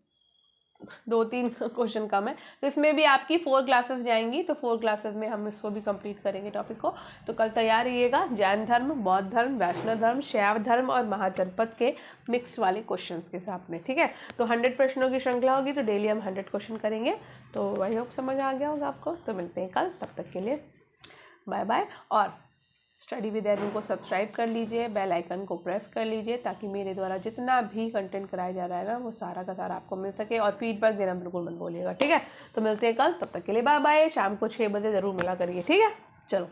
2-3 क्वेश्चन कम है, तो इसमें भी आपकी 4 क्लासेस जाएंगी, तो 4 क्लासेस में हम इसको भी कंप्लीट करेंगे टॉपिक को। तो कल तैयार रहिएगा। जैन धर्म, बौद्ध धर्म, वैष्णव धर्म, शैव धर्म और महाजनपद के मिक्स वाले क्वेश्चंस के साथ में, ठीक है। तो 100 प्रश्नों की श्रृंखला होगी, तो डेली हम 100 क्वेश्चन करेंगे। तो आई होप समझ आ गया होगा आपको। तो मिलते हैं कल, तब तक के लिए बाय बाय। और स्टडी विद एडमिन को सब्सक्राइब कर लीजिए, बेल आइकन को प्रेस कर लीजिए, ताकि मेरे द्वारा जितना भी कंटेंट कराया जा रहा है ना, वो सारा का सारा आपको मिल सके। और फीडबैक देना बिल्कुल मत बोलिएगा, ठीक है। तो मिलते हैं कल, तब तक के लिए बाय बाय। शाम को 6 बजे ज़रूर मिला करिए, ठीक है। चलो।